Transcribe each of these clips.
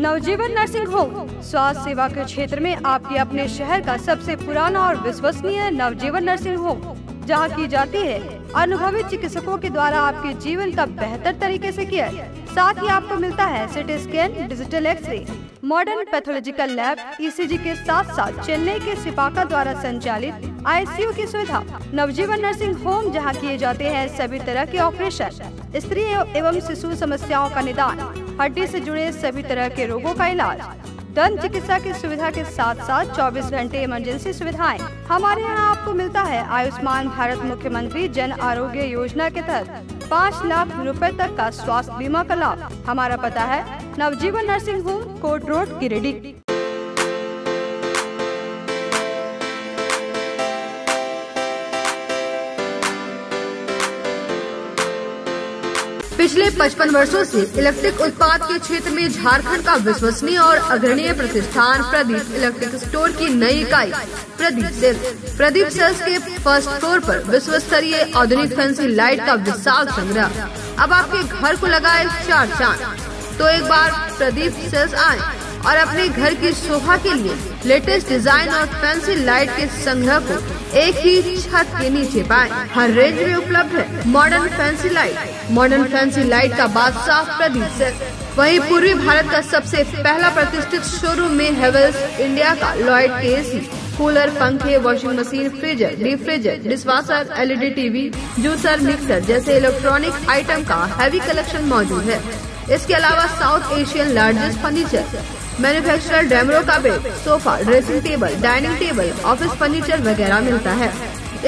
नवजीवन nursing home स्वास्थ्य सेवा के क्षेत्र में आपके अपने शहर का सबसे पुराना और विश्वसनीय नवजीवन नर्सिंग होम, जहां की जाती है अनुभवी चिकित्सकों के द्वारा आपके जीवन का बेहतर तरीके से केयर। साथ ही आपको मिलता है CT scan, digital x-ray, modern pathological lab, ECG के साथ साथ चेन्नई के सिपाका द्वारा संचालित ICU की सुविधा। नवजीवन नर्सिंग होम जहां किए जाते हैं सभी तरह के ऑपरेशन, स्त्री एवं शिशु समस्याओं का निदान, हड्डी से जुड़े सभी तरह के रोगों का इलाज, दंत चिकित्सा की सुविधा के साथ साथ 24 घंटे इमरजेंसी सुविधाएं। हमारे यहाँ आपको मिलता है आयुष्मान भारत मुख्यमंत्री जन आरोग्य योजना के तहत 5 लाख रुपए तक का स्वास्थ्य बीमा का लाभ। हमारा पता है Navjivan nursing home, Kot road, Giridih. पिछले 55 वर्षों से इलेक्ट्रिक उत्पाद के क्षेत्र में झारखंड का विश्वसनीय और अग्रणीय प्रतिष्ठान प्रदीप इलेक्ट्रिक स्टोर की नई इकाई प्रदीप सेल्स के फर्स्ट फ्लोर पर विश्व स्तरीय आधुनिक फैंसी लाइट का विशाल संग्रह अब आपके घर को लगाए 4 चांद। तो एक बार प्रदीप सेल्स आए और अपने घर की शोभा के लिए लेटेस्ट डिजाइन और फैंसी लाइट के संग्रह को एक ही छत के नीचे पाएं। हर रेंज में उपलब्ध है मॉडर्न फैंसी लाइट का बादशाह प्रदीप सेल्स। वहीं पूर्वी भारत का सबसे पहला प्रतिष्ठित शोरूम में हेवेल्स इंडिया का लॉयड के AC, कूलर, पंखे, washing machine, freezer, deep freezer, dishwasher, LED TV, juicer, mixer जैसे इलेक्ट्रॉनिक आइटम का हैवी कलेक्शन मौजूद है। इसके अलावा south Asian largest furniture manufacturer Damro का bed, sofa, dressing table, dining table, office furniture वगैरह मिलता है।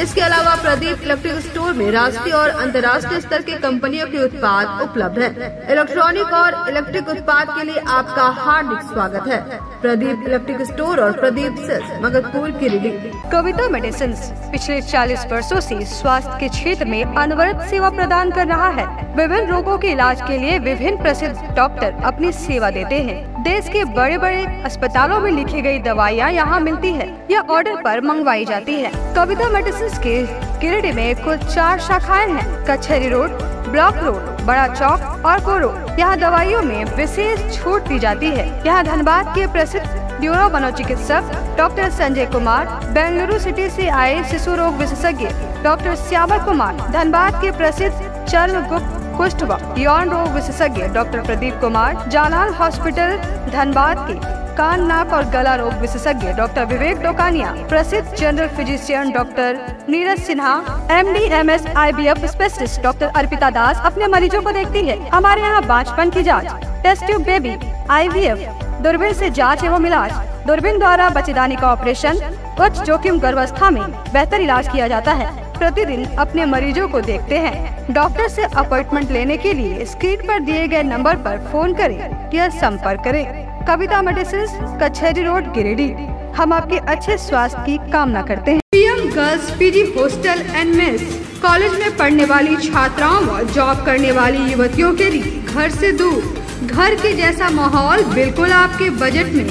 इसके अलावा प्रदीप इलेक्ट्रिक स्टोर में राष्ट्रीय और अंतर्राष्ट्रीय स्तर की कंपनियों के उत्पाद उपलब्ध है। इलेक्ट्रॉनिक और इलेक्ट्रिक उत्पाद के लिए आपका हार्दिक स्वागत है। प्रदीप इलेक्ट्रिक स्टोर और प्रदीप सेल्स, मगधपुर, गिरिडीह। कविता मेडिसिन्स पिछले 40 वर्षों से स्वास्थ्य के क्षेत्र में अनवरत सेवा प्रदान कर रहा है। विभिन्न रोगों के इलाज के लिए विभिन्न प्रसिद्ध डॉक्टर अपनी सेवा देते हैं। देश के बड़े बड़े अस्पतालों में लिखी गई दवाइयाँ यहाँ मिलती है या ऑर्डर पर मंगवाई जाती है। कविता मेडिसिन्स के गिरिडीह में कुल 4 शाखाएं हैं। कचहरी रोड, ब्लॉक रोड, बड़ा चौक और कोरो। यहाँ दवाइयों में विशेष छूट दी जाती है। यहाँ धनबाद के प्रसिद्ध न्यूरो मनोचिकित्सक डॉक्टर संजय कुमार, बेंगलुरु सिटी से आए शिशु रोग विशेषज्ञ डॉक्टर श्यामल कुमार, धनबाद के प्रसिद्ध चर्म, गुप्त, कुष्ठ व यौन रोग विशेषज्ञ डॉक्टर प्रदीप कुमार, जालाल हॉस्पिटल धनबाद के कान, नाक और गला रोग विशेषज्ञ डॉक्टर विवेक डोकानिया, प्रसिद्ध general physician doctor Neeraj Sinha, MD MS IVF specialist doctor Arpita Das अपने मरीजों को देखती है। हमारे यहाँ बांझपन की जांच, टेस्ट ट्यूब बेबी, IVF, दूरबीन से जांच एवं इलाज, दूरबीन द्वारा बच्चेदानी का ऑपरेशन, उच्च जोखिम गर्भावस्था में बेहतर इलाज किया जाता है। प्रतिदिन अपने मरीजों को देखते हैं। डॉक्टर से अपॉइंटमेंट लेने के लिए स्क्रीन पर दिए गए नंबर पर फोन करें या संपर्क करें। कविता मेडिसिन्स, कचहरी रोड, गिरिडीह। हम आपके अच्छे स्वास्थ्य की कामना करते हैं। PM girls PG hostel and mess college में पढ़ने वाली छात्राओं व जॉब करने वाली युवतियों के लिए घर से दूर, घर के जैसा माहौल बिल्कुल आपके बजट में।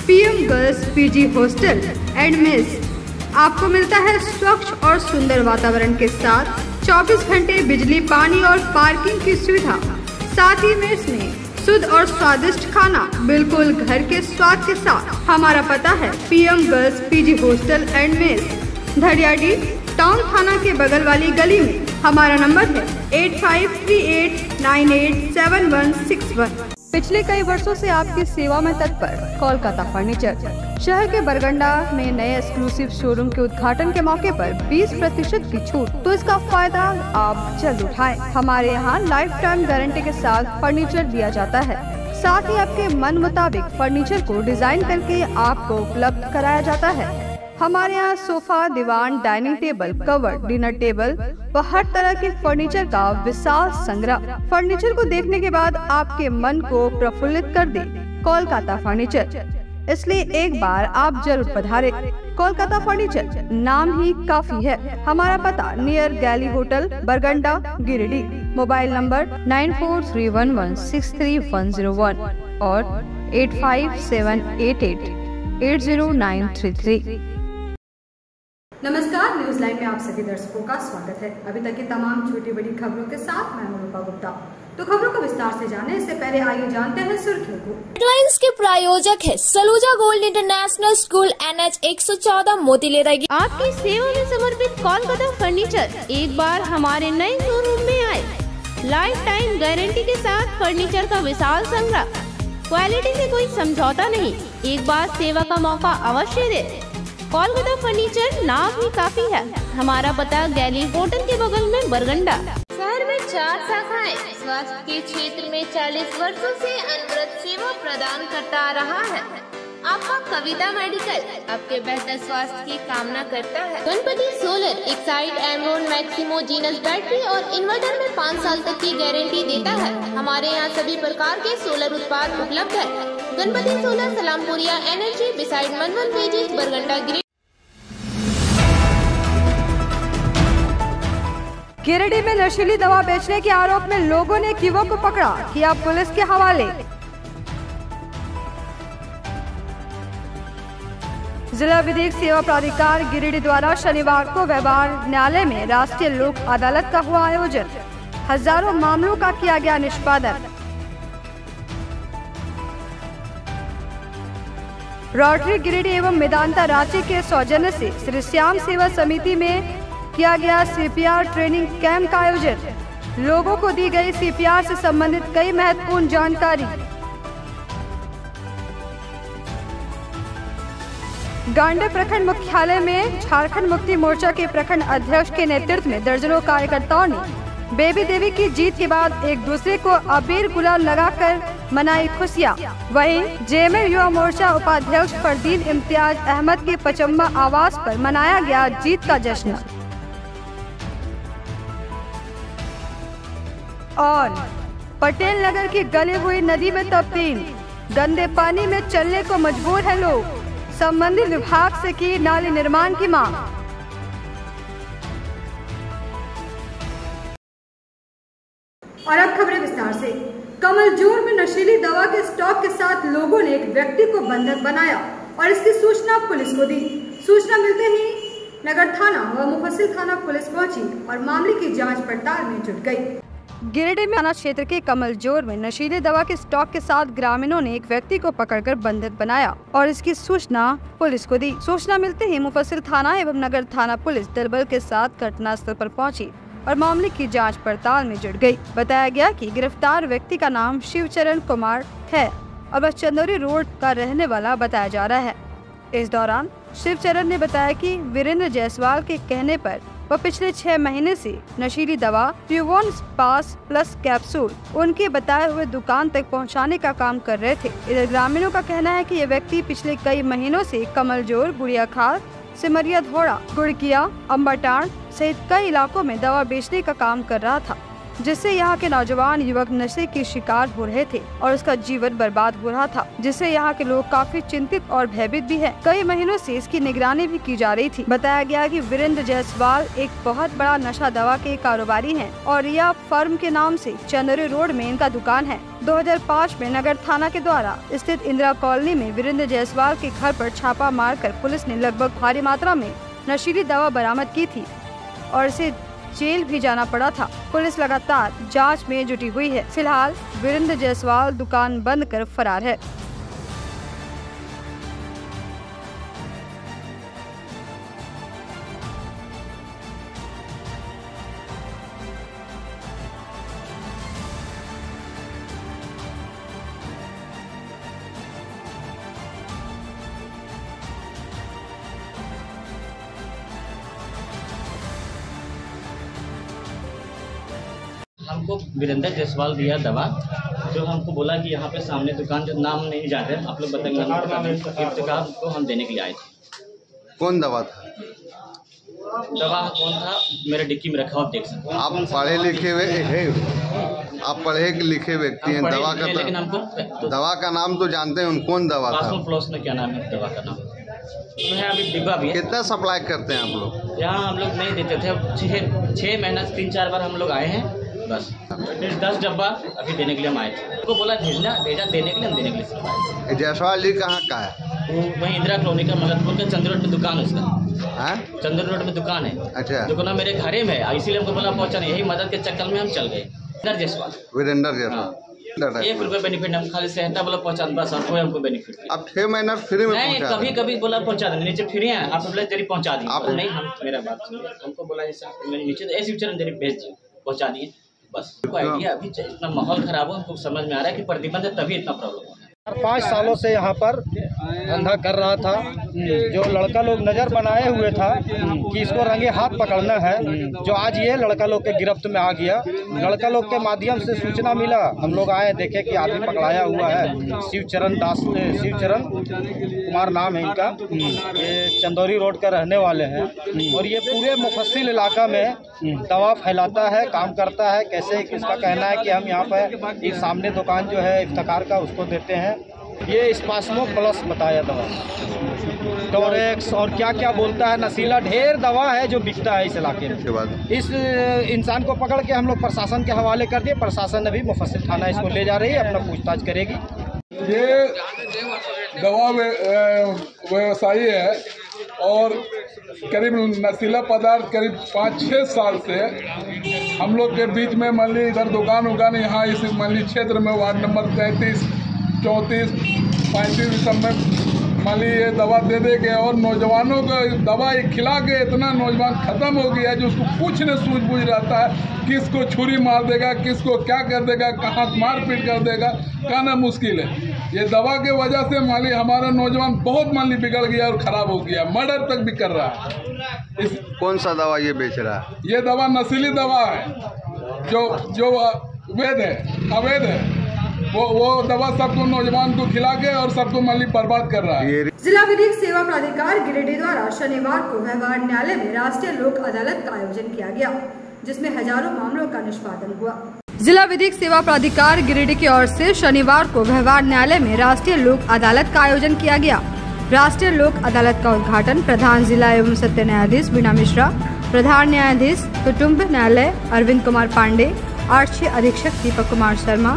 PM girls PG hostel and mess आपको मिलता है स्वच्छ और सुंदर वातावरण के साथ 24 घंटे बिजली, पानी और पार्किंग की सुविधा। साथ ही मेस में शुद्ध और स्वादिष्ट खाना बिल्कुल घर के स्वाद के साथ। हमारा पता है PM girls PG hostel and mess, Dhadiyadih town थाना के बगल वाली गली में। हमारा नंबर है 8538987161। पिछले कई वर्षों से आपकी सेवा में तत्पर कोलकाता फर्नीचर। शहर के बरगंडा में नए एक्सक्लूसिव शोरूम के उद्घाटन के मौके पर 20% की छूट, तो इसका फायदा आप जल्द उठाएं। हमारे यहाँ लाइफ टाइम गारंटी के साथ फर्नीचर दिया जाता है। साथ ही आपके मन मुताबिक फर्नीचर को डिजाइन करके आपको उपलब्ध कराया जाता है। हमारे यहाँ सोफा, दीवान, dining table, cover, dinner table व हर तरह के फर्नीचर का विशाल संग्रह। फर्नीचर को देखने के बाद आपके मन को प्रफुल्लित कर दे कोलकाता फर्नीचर, इसलिए एक बार आप जरूर पधारें। कोलकाता फर्नीचर नाम ही काफी है। हमारा पता नियर गैली होटल, बरगंडा, गिरिडीह। मोबाइल नंबर 9431163101 और 8578880933। नमस्कार, न्यूज लाइन में आप सभी दर्शकों का स्वागत है। अभी तक की तमाम छोटी बड़ी खबरों के साथ मैं रूपा गुप्ता। तो खबरों को विस्तार से जाने इससे पहले आइए जानते हैं सुर्खियों को। हेडलाइंस के प्रायोजक है Saluja gold international school NH 114 मोतीलेरा। आपकी सेवा में समर्पित कोलकाता फर्नीचर एक बार हमारे नए शोरूम में आए। लाइफ टाइम गारंटी के साथ फर्नीचर का विशाल संग्रह, क्वालिटी से कोई समझौता नहीं। एक बार सेवा का मौका अवश्य दे। कोलकाता फर्नीचर नाम ही काफी है। हमारा पता गैली होटल के बगल में बरगंडा। शहर में 4 शाखाएं। स्वास्थ्य के क्षेत्र में 40 वर्षों से अनवरत सेवा प्रदान करता आ रहा है। आपका कविता मेडिकल आपके बेहतर स्वास्थ्य की कामना करता है। Ganpati solar Exide Amaron Maximo genus battery और इन्वर्टर में 5 साल तक की गारंटी देता है। हमारे यहाँ सभी प्रकार के सोलर उत्पाद उपलब्ध है। Ganpati solar Salampuria energy beside मनवन वेजिस बरगंडा ग्रेड। गिरिडीह में नशीली दवा बेचने के आरोप में लोगों ने एक युवक को पकड़ा, किया पुलिस के हवाले। जिला विधिक सेवा प्राधिकार गिरिडीह द्वारा शनिवार को व्यवहार न्यायालय में राष्ट्रीय लोक अदालत का हुआ आयोजन। हजारों मामलों का किया गया निष्पादन। रोटरी गिरिडीह एवं मेदांता रांची के सौजन्य से श्री श्याम सेवा समिति में किया गया CPR ट्रेनिंग कैंप का आयोजन। लोगों को दी गई CPR से संबंधित कई महत्वपूर्ण जानकारी। गांडे प्रखंड मुख्यालय में झारखंड मुक्ति मोर्चा के प्रखंड अध्यक्ष के नेतृत्व में दर्जनों कार्यकर्ताओं ने बेबी देवी की जीत के बाद एक दूसरे को अबीर गुलाल लगाकर मनाई खुशियां। वहीं JML युवा मोर्चा उपाध्यक्ष फरदीन इम्तियाज अहमद के पचम्बा आवास पर मनाया गया जीत का जश्न। और पटेल नगर की गली हुई नदी में तब्दील, गंदे पानी में चलने को मजबूर है लोग। संबंधित विभाग से की नाली निर्माण की मांग। और अब खबरें विस्तार से। कमलजोर में नशीली दवा के स्टॉक के साथ लोगों ने एक व्यक्ति को बंधक बनाया और इसकी सूचना पुलिस को दी। सूचना मिलते ही नगर थाना व मुफस्सिल थाना पुलिस पहुंची और मामले की जांच पड़ताल में जुट गई। गिरिडीह में थाना क्षेत्र के कमलजोर में नशीली दवा के स्टॉक के साथ ग्रामीणों ने एक व्यक्ति को पकड़कर बंधक बनाया और इसकी सूचना पुलिस को दी। सूचना मिलते ही मुफस्सिल थाना एवं नगर थाना पुलिस दलबल के साथ घटनास्थल पर पहुंची और मामले की जांच पड़ताल में जुट गई। बताया गया कि गिरफ्तार व्यक्ति का नाम शिवचरण कुमार है और वह चंदौरी रोड का रहने वाला बताया जा रहा है। इस दौरान शिवचरण ने बताया कि वीरेंद्र जायसवाल के कहने पर वह पिछले 6 महीने से नशीली दवा प्यूवन पास प्लस कैप्सूल उनके बताए हुए दुकान तक पहुंचाने का काम कर रहे थे। इधर ग्रामीणों का कहना है कि ये व्यक्ति पिछले कई महीनों से कमलजोर, गुड़िया खाल, सिमरिया धोड़ा, गुड़किया, अम्बाटाण सहित कई इलाकों में दवा बेचने का काम कर रहा था, जिससे यहाँ के नौजवान युवक नशे के शिकार हो रहे थे और उसका जीवन बर्बाद हो रहा था, जिससे यहाँ के लोग काफी चिंतित और भयभीत भी हैं। कई महीनों से इसकी निगरानी भी की जा रही थी। बताया गया कि वीरेंद्र जायसवाल एक बहुत बड़ा नशा दवा के कारोबारी हैं और यह फर्म के नाम से चंदौरी रोड में इनका दुकान है। 2005 में नगर थाना के द्वारा स्थित इंदिरा कॉलोनी में वीरेंद्र जायसवाल के घर पर छापा मारकर पुलिस ने लगभग भारी मात्रा में नशीली दवा बरामद की थी और इसे जेल भी जाना पड़ा था। पुलिस लगातार जांच में जुटी हुई है। फिलहाल वीरेंद्र जायसवाल दुकान बंद कर फरार है। हमको वीरेंद्र जायसवाल दिया दवा, जो हमको बोला कि यहाँ पे सामने दुकान, जो नाम नहीं जानते आप लोग बताएंगे, हमको हम देने के लिए आए थे। कौन दवा था? दवा कौन था मेरे डिक्की में रखा हो, देख सकते आप पढ़े लिखे हुए हैं, आप पढ़े लिखे व्यक्ति हैं। दवा का लेकिन हमको दवा का नाम तो जानते हैं, कौन दवा था? प्लस में क्या नाम है दवा का नाम? अभी डिब्बा भी है। कितना सप्लाई करते हैं आप लोग? यहाँ हम लोग नहीं देते थे, 6 महीना 3-4 बार हम लोग आए हैं, बस 10 डब्बा अभी देने के लिए हम आए थे। उनको बोला भेजा देने के लिए, हम देने के लिए सब आए। जायसवाल जी कहाँ का है? वो वहीं इंदिरा कॉलोनी का मगरपुर का चंद्र रोड में दुकान है उसका। चंद्र रोड में दुकान है। अच्छा, दुकान मेरे घरे में है, इसीलिए हमको बोला पहुँचा नहीं। यही मदद के चक्कर में हम चल गए। जायसवाल। वीरेंद्र जायसवाल। हाँ। 1 रुपये बेनिफिट हम खाली सहायता बोला पहुँचा बस हमको हमको बेनिफिट। अब 6 महीना फ्री में नहीं, पहुंचा कभी कभी बोला पहुँचा दें, नीचे फ्री है आप बोले जरी पहुँचा दिए आप नहीं, हम मेरा बात सुनिए, हमको बोला जैसे मैंने नीचे ऐसे विचार जरी भेज दिए पहुँचा दिए बस। हमको आइडिया अभी इतना माहौल खराब हो हमको समझ में आ रहा है कि प्रतिबंध है तभी इतना प्रॉब्लम हो रहा है। 5 सालों से यहाँ पर धंधा कर रहा था। जो लड़का लोग नज़र बनाए हुए था कि इसको रंगे हाथ पकड़ना है, जो आज ये लड़का लोग के गिरफ्त में आ गया। लड़का लोग के माध्यम से सूचना मिला, हम लोग आए देखे कि आदमी पकड़ाया हुआ है। शिवचरण कुमार नाम है इनका, ये चंदौरी रोड का रहने वाले हैं और ये पूरे मुफस्सिल इलाका में दवा फैलाता है, काम करता है। कैसे इसका कहना है कि हम यहाँ पर एक सामने दुकान जो है इफ्तिकार का उसको देते हैं, ये स्पास्मो प्लस बताया दवा, टोरेक्स और क्या क्या बोलता है, नशीला ढेर दवा है जो बिकता है इस इलाके में। इस इंसान को पकड़ के हम लोग प्रशासन के हवाले कर दिए। प्रशासन अभी मुफस्सिल थाना इसको ले जा रही है, अपना पूछताछ करेगी। ये दवा व्यवसायी है और करीब नशीला पदार्थ करीब 5-6 साल से हम लोग के बीच में मान ली इधर दुकान उगान यहाँ इस मान ली क्षेत्र में वार्ड नंबर 33, 34, 35 सब में मान ली ये दवा दे के और नौजवानों को दवा खिला के इतना नौजवान ख़त्म हो गया जो उसको कुछ न सूझबूझ रहता है, किसको छुरी मार देगा, किसको क्या कर देगा, कहाँ मारपीट कर देगा, कहना मुश्किल है। ये दवा के वजह से मान ली हमारा नौजवान बहुत मान ली बिगड़ गया और ख़राब हो गया, मर्डर तक भी कर रहा है। कौन सा दवा ये बेच रहा है? ये दवा नशीली दवा है जो अवैध है। वो दवा सबको नौजवान को खिला के और सबको माली बर्बाद कर रहा है। जिला विधिक सेवा प्राधिकार गिरिडीह द्वारा शनिवार को व्यवहार न्यायालय में राष्ट्रीय लोक अदालत का आयोजन किया गया, जिसमें हजारों मामलों का निष्पादन हुआ। जिला विधिक सेवा प्राधिकार गिरिडीह की ओर से शनिवार को व्यवहार न्यायालय में राष्ट्रीय लोक अदालत का आयोजन किया गया। राष्ट्रीय लोक अदालत का उद्घाटन प्रधान जिला एवं सत्य न्यायाधीश बीना मिश्रा, प्रधान न्यायाधीश कुटुम्ब न्यायालय अरविंद कुमार पांडे, आरक्षी अधीक्षक दीपक कुमार शर्मा,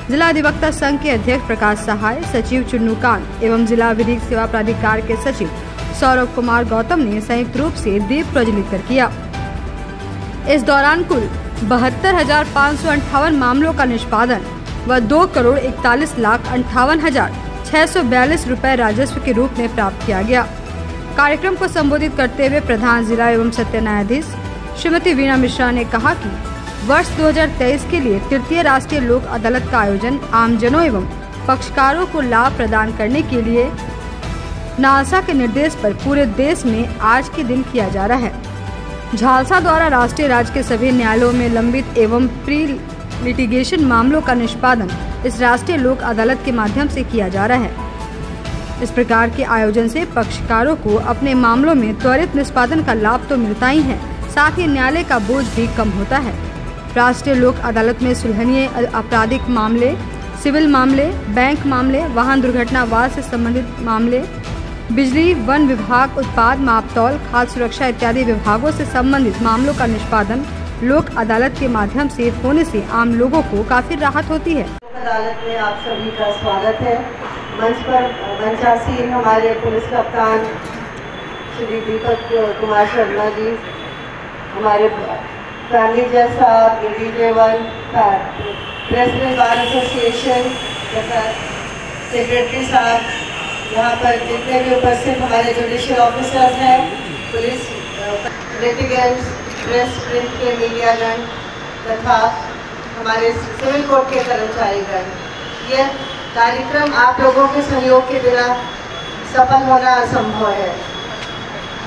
जिला अधिवक्ता संघ के अध्यक्ष प्रकाश सहाय, सचिव चुन्नूकांत एवं जिला विधिक सेवा प्राधिकार के सचिव सौरभ कुमार गौतम ने संयुक्त रूप से दीप प्रज्वलित कर किया। इस दौरान कुल 72,558 मामलों का निष्पादन व 2,41,58,642 रुपए राजस्व के रूप में प्राप्त किया गया। कार्यक्रम को संबोधित करते हुए प्रधान जिला एवं सत्य न्यायाधीश श्रीमती वीणा मिश्रा ने कहा कि वर्ष 2023 के लिए तृतीय राष्ट्रीय लोक अदालत का आयोजन आमजनों एवं पक्षकारों को लाभ प्रदान करने के लिए नालसा के निर्देश पर पूरे देश में आज के दिन किया जा रहा है। झालसा द्वारा राष्ट्रीय राज्य के सभी न्यायालयों में लंबित एवं प्री लिटिगेशन मामलों का निष्पादन इस राष्ट्रीय लोक अदालत के माध्यम से किया जा रहा है। इस प्रकार के आयोजन से पक्षकारों को अपने मामलों में त्वरित निष्पादन का लाभ तो मिलता ही है, साथ ही न्यायालय का बोझ भी कम होता है। राष्ट्रीय लोक अदालत में सुलहनीय आपराधिक मामले, सिविल मामले, बैंक मामले, वाहन दुर्घटना वाद से संबंधित मामले, बिजली, वन विभाग, उत्पाद, मापतौल, खाद्य सुरक्षा इत्यादि विभागों से संबंधित मामलों का निष्पादन लोक अदालत के माध्यम से होने से आम लोगों को काफी राहत होती है। लोक अदालत में आप सभी का स्वागत है। मंच पर मंचासीन हमारे पुलिस कप्तान श्री दीपक कुमार शर्मा जी, हमारे फैमिली जज साहब, individual president bar association secretary साहब, यहाँ पर जितने भी उपस्थित हमारे जुडिशियल ऑफिसर्स हैं, पुलिस लिटिगेंट्स, प्रेस प्रिंट के मीडियागण तथा हमारे सिविल कोर्ट के कर्मचारीगण, यह कार्यक्रम आप लोगों के सहयोग के बिना सफल होना असंभव है।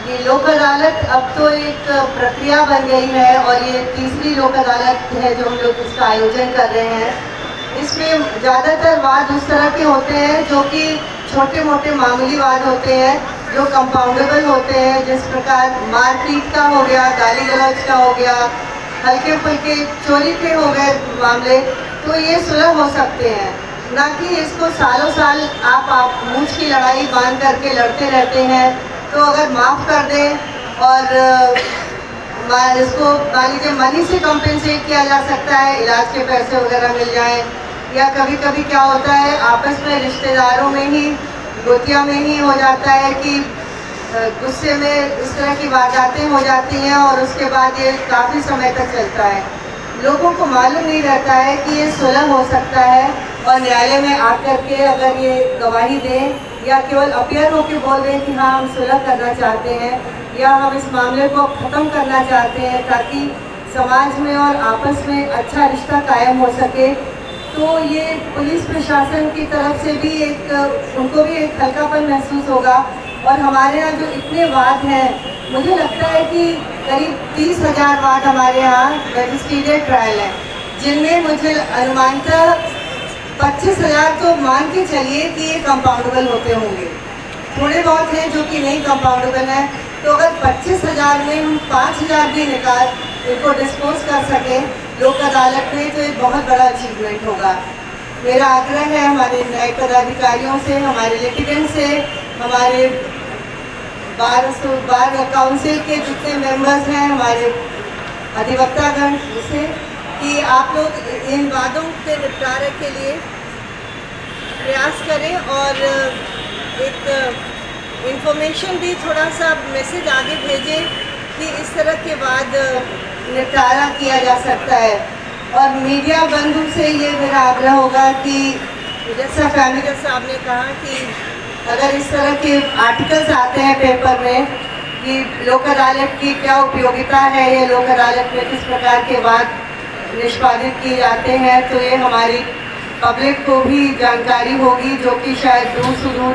ये लोक अदालत अब तो एक प्रक्रिया बन गई है और ये तीसरी लोक अदालत है जो हम लोग इसका आयोजन कर रहे हैं। इसमें ज़्यादातर वाद उस तरह के होते हैं जो कि छोटे मोटे मामूली वाद होते हैं, जो कंपाउंडेबल होते हैं, जिस प्रकार मारपीट का हो गया, गाली गलौज का हो गया, हल्के फुल्के चोरी के हो गए मामले, तो ये सुलह हो सकते हैं। ना कि इसको सालों साल आप मूंछ की लड़ाई बांध करके लड़ते रहते हैं। तो अगर माफ़ कर दें और इसको मान लीजिए मनी से कम्पेंसेट किया जा सकता है, इलाज के पैसे वगैरह मिल जाएं, या कभी कभी क्या होता है आपस में रिश्तेदारों में ही गोतिया में ही हो जाता है कि गुस्से में इस तरह की वारदातें हो जाती हैं और उसके बाद ये काफ़ी समय तक चलता है। लोगों को मालूम नहीं रहता है कि ये सुलह हो सकता है और न्यायालय में आकर के अगर ये गवाही दें या केवल अपीयर होकर बोल दें कि हाँ हम सुलह करना चाहते हैं या हम इस मामले को ख़त्म करना चाहते हैं ताकि समाज में और आपस में अच्छा रिश्ता कायम हो सके, तो ये पुलिस प्रशासन की तरफ से भी उनको भी एक हल्कापन महसूस होगा। और हमारे यहाँ जो इतने वाद हैं, मुझे लगता है कि करीब 30,000 वाद हमारे यहाँ रजिस्ट्रेटेड ट्रायल हैं, जिनमें मुझे अनुमानतः 25,000 तो मान के चलिए कि ये कंपाउंडेबल होते होंगे। थोड़े बहुत हैं जो कि नहीं कंपाउंडेबल हैं, तो अगर 25,000 में हम 5,000 भी इनको डिस्पोज कर सकें लोक अदालत में, तो एक बहुत बड़ा अचीवमेंट होगा। मेरा आग्रह है हमारे न्यायिक पदाधिकारियों से, हमारे लिटिगेंट से, हमारे बार काउंसिल के जितने मेंबर्स हैं, हमारे अधिवक्तागण से, कि आप लोग इन वादों के निपटारे के लिए प्रयास करें और एक इंफॉर्मेशन भी, थोड़ा सा मैसेज आगे भेजें कि इस तरह के वाद निपटारा किया जा सकता है। और मीडिया बंधु से ये मेरा आग्रह होगा कि जैसा फैमिली जज साहब ने कहा कि अगर इस तरह के आर्टिकल्स आते हैं पेपर में कि लोक अदालत की क्या उपयोगिता है या लोक अदालत में किस प्रकार के वाद निष्पादित किए जाते हैं, तो ये हमारी पब्लिक को भी जानकारी होगी जो कि शायद दूर सुदूर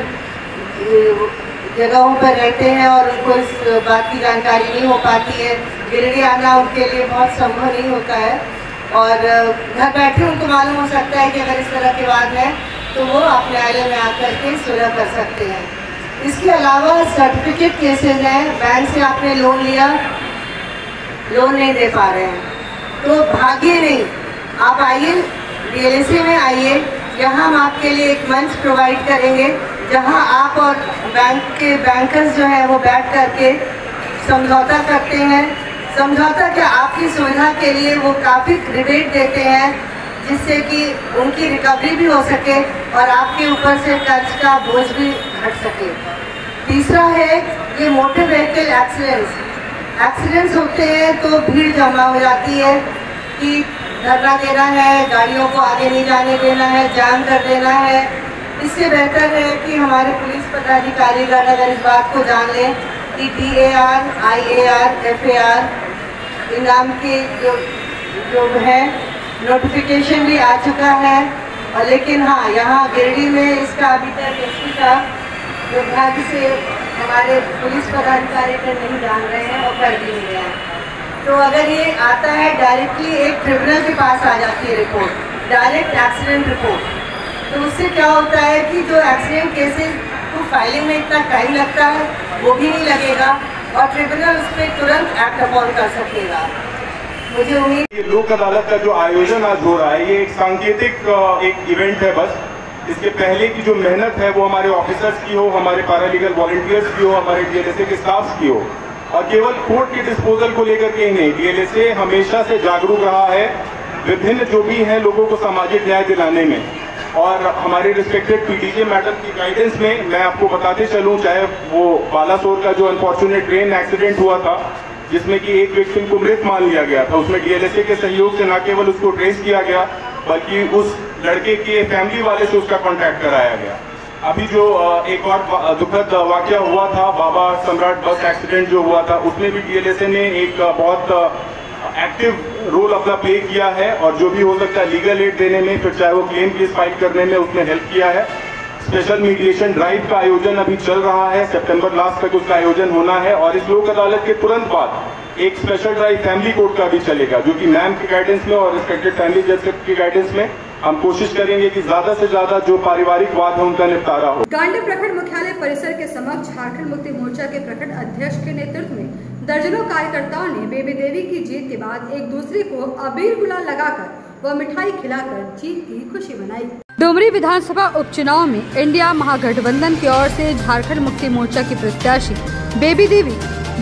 जगहों पर रहते हैं और उनको इस बात की जानकारी नहीं हो पाती है। गिरडी आना उनके लिए बहुत संभव नहीं होता है और घर बैठे उनको मालूम हो सकता है कि अगर इस तरह के वाद हैं तो वो आप न्यायालय में आकर के सुलह कर सकते हैं। इसके अलावा सर्टिफिकेट केसेस हैं, बैंक से आपने लोन लिया, लोन नहीं दे पा रहे हैं, तो भागिए नहीं, आप आइए DLSA में आइए, यहाँ हम आपके लिए एक मंच प्रोवाइड करेंगे जहाँ आप और बैंक के बैंकर्स जो हैं वो बैठ करके समझौता करते हैं। समझौता क्या, आपकी सुविधा के लिए वो काफ़ी रिबेट देते हैं जिससे कि उनकी रिकवरी भी हो सके और आपके ऊपर से कर्ज का बोझ भी हट सके। तीसरा है ये मोटर व्हीकल एक्सीडेंट्स होते हैं तो भीड़ जमा हो जाती है कि धरना देना है, गाड़ियों को आगे नहीं जाने देना है, जाम कर देना है। इससे बेहतर है कि हमारे पुलिस पदाधिकारीगण अगर इस बात को जान लें कि DAR, IAR, FAR इनाम के जो है नोटिफिकेशन भी आ चुका है। और लेकिन हाँ, यहाँ गिरडी में इसका अभी तक SP का दुर्भाग्य से हमारे पुलिस पदाधिकारीगण नहीं जान रहे हैं और कर भी नहीं रहे हैं। तो अगर ये आता है डायरेक्टली एक ट्रिब्यूनल के पास आ जाती है रिपोर्ट, डायरेक्ट एक्सीडेंट रिपोर्ट, तो उससे क्या होता है कि जो एक्सीडेंट केसेस को फाइलिंग में इतना टाइम लगता है वो भी नहीं लगेगा और ट्रिब्यूनल उस पर तुरंत एक्ट अपॉन कर सकेगा। मुझे उम्मीद ये लोक अदालत का जो आयोजन आज हो रहा है ये एक सांकेतिक एक इवेंट है बस। इसके पहले की जो मेहनत है वो हमारे ऑफिसर्स की हो, हमारे पैरालीगल वॉलंटियर्स की हो, हमारे DLSA के स्टाफ की हो और केवल कोर्ट के डिस्पोजल को लेकर के ही नहीं, DLSA हमेशा से जागरूक रहा है विभिन्न जो भी हैं लोगों को सामाजिक न्याय दिलाने में। और हमारे रिस्पेक्टेड PDJ मैडम की गाइडेंस में मैं आपको बताते चलूं, चाहे वो बालासोर का जो अनफॉर्चुनेट ट्रेन एक्सीडेंट हुआ था जिसमें कि एक व्यक्ति को मृत मान लिया गया था, उसमें DLSA के सहयोग से न केवल उसको ट्रेस किया गया बल्कि उस लड़के के फैमिली वाले से उसका कॉन्टैक्ट कराया गया। अभी जो एक और दुखद वाकया हुआ था, बाबा सम्राट बस एक्सीडेंट जो हुआ था, उसमें भी DLSA ने एक बहुत एक्टिव रोल अपना प्ले किया है और जो भी हो सकता है लीगल एड देने में, फिर चाहे वो क्लेम केस फाइल करने में उसने हेल्प किया है। स्पेशल मीडिएशन ड्राइव का आयोजन अभी चल रहा है, सितंबर लास्ट तक उसका आयोजन होना है और इस लोक अदालत के तुरंत बाद एक स्पेशल ड्राइव फैमिली कोर्ट का भी चलेगा जो कि मैम की गाइडेंस में और रिस्पेक्टेड फैमिली जज की गाइडेंस में हम कोशिश करेंगे कि ज्यादा से ज्यादा जो पारिवारिक वाद है उनका निपटारा हो। गांडी प्रखंड मुख्यालय परिसर के समक्ष झारखंड मुक्ति मोर्चा के प्रखंड अध्यक्ष के नेतृत्व में दर्जनों कार्यकर्ताओं ने बेबी देवी की जीत के बाद एक दूसरे को अबीर गुलाल लगाकर व मिठाई खिलाकर जीत की खुशी मनाई। डुमरी विधानसभा उपचुनाव में इंडिया महागठबंधन की ओर से झारखंड मुक्ति मोर्चा की प्रत्याशी बेबी देवी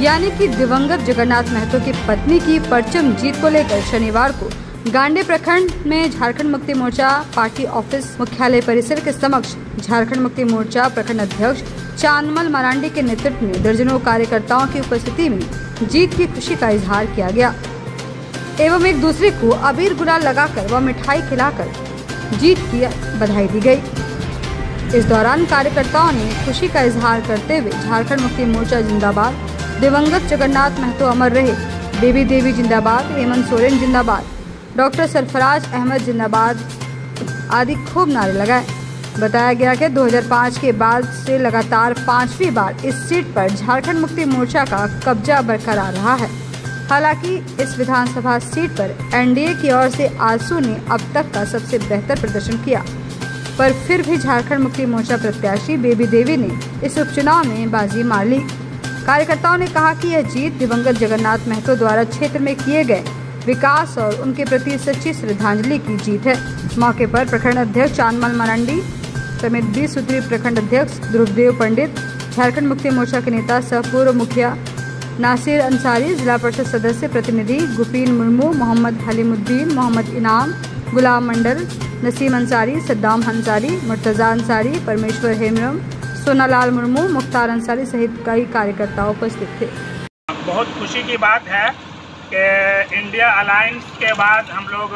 यानी कि दिवंगत जगन्नाथ महतो की पत्नी की परचम जीत को लेकर शनिवार को गांडी प्रखंड में झारखंड मुक्ति मोर्चा पार्टी ऑफिस मुख्यालय परिसर के समक्ष झारखंड मुक्ति मोर्चा प्रखंड अध्यक्ष चांदमल मरांडी के नेतृत्व में दर्जनों कार्यकर्ताओं की उपस्थिति में जीत की खुशी का इजहार किया गया। एवं एक दूसरे को अबीर गुलाल लगाकर व मिठाई खिलाकर जीत की बधाई दी गई। इस दौरान कार्यकर्ताओं ने खुशी का इजहार करते हुए झारखंड मुक्ति मोर्चा जिंदाबाद, दिवंगत जगन्नाथ महतो अमर रहे, बेबी देवी जिंदाबाद, हेमंत सोरेन जिंदाबाद, डॉक्टर सरफराज अहमद जिंदाबाद आदि खूब नारे लगाए। बताया गया कि 2005 के बाद से लगातार 5वीं बार इस सीट पर झारखंड मुक्ति मोर्चा का कब्जा बरकरार रहा है। हालांकि इस विधानसभा सीट पर एनडीए की ओर से आजसू ने अब तक का सबसे बेहतर प्रदर्शन किया, पर फिर भी झारखंड मुक्ति मोर्चा प्रत्याशी बेबी देवी ने इस उपचुनाव में बाजी मार ली। कार्यकर्ताओं ने कहा कि यह जीत दिवंगत जगन्नाथ महतो द्वारा क्षेत्र में किए गए विकास और उनके प्रति सच्ची श्रद्धांजलि की जीत है। मौके पर प्रखंड अध्यक्ष चांदमल मरांडी समेत 20 सूत्रीय प्रखंड अध्यक्ष ध्रुवदेव पंडित, झारखंड मुक्ति मोर्चा के नेता सह पूर्व मुखिया नासिर अंसारी, जिला परिषद सदस्य प्रतिनिधि गुफीन मुर्मू, मोहम्मद हलीमुद्दीन, मोहम्मद इनाम, गुलाम मंडल, नसीम अंसारी, सद्दाम अंसारी, मुर्तजा अंसारी, परमेश्वर हेमरम, सोनालाल मुर्मू, मुख्तार अंसारी सहित कई कार्यकर्ता उपस्थित थे। बहुत खुशी की बात है कि इंडिया अलायंस के बाद हम लोग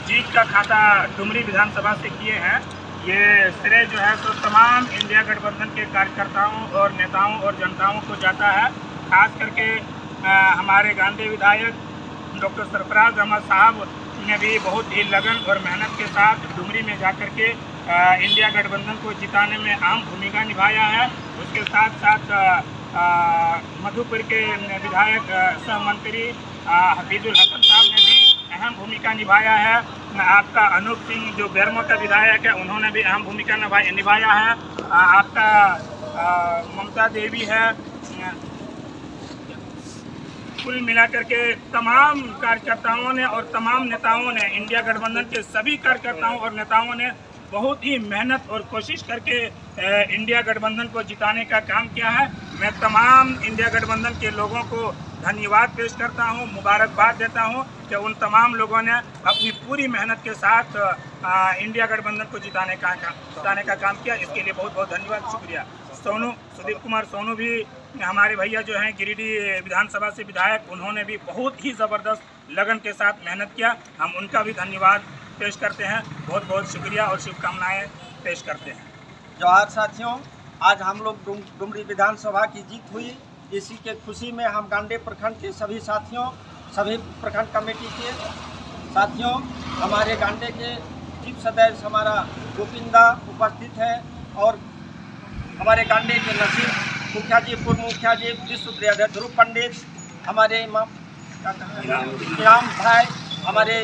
जीत का खाता डुमरी विधानसभा से किए हैं। ये श्रेय जो है तो तमाम इंडिया गठबंधन के कार्यकर्ताओं और नेताओं और जनताओं को जाता है। खास करके हमारे गांधी विधायक डॉक्टर सरफराज अहमद साहब ने भी बहुत ही लगन और मेहनत के साथ डुमरी में जाकर के इंडिया गठबंधन को जिताने में अहम भूमिका निभाया है। उसके साथ साथ मधुपुर के विधायक सह मंत्री हफीजुल हसन साहब ने भी अहम भूमिका निभाया है। आपका अनूप सिंह जो बेरमो का विधायक है, उन्होंने भी अहम भूमिका निभाया है। आपका ममता देवी है। कुल मिलाकर के तमाम कार्यकर्ताओं ने और तमाम नेताओं ने, इंडिया गठबंधन के सभी कार्यकर्ताओं और नेताओं ने बहुत ही मेहनत और कोशिश करके इंडिया गठबंधन को जिताने का काम किया है। मैं तमाम इंडिया गठबंधन के लोगों को धन्यवाद पेश करता हूं, मुबारकबाद देता हूं कि उन तमाम लोगों ने अपनी पूरी मेहनत के साथ इंडिया गठबंधन को जिताने का काम किया। इसके लिए बहुत बहुत धन्यवाद, शुक्रिया। सुदीप कुमार सोनू भी हमारे भैया जो हैं गिरिडीह विधानसभा से विधायक, उन्होंने भी बहुत ही ज़बरदस्त लगन के साथ मेहनत किया। हम उनका भी धन्यवाद पेश करते हैं। बहुत बहुत शुक्रिया और शुभकामनाएं पेश करते हैं। जोहार साथियों, आज हम लोग डुमरी विधानसभा की जीत हुई। इसी के खुशी में हम गांडे प्रखंड के सभी साथियों, सभी प्रखंड कमेटी के साथियों, हमारे गांडे के चीफ सदस्य हमारा गोविंदा उपस्थित है और हमारे गांडे के नसीम मुखिया जी, पूर्व मुखिया जी, विश्व अध्यक्ष ध्रुव पंडित, हमारे इनाम भाई, हमारे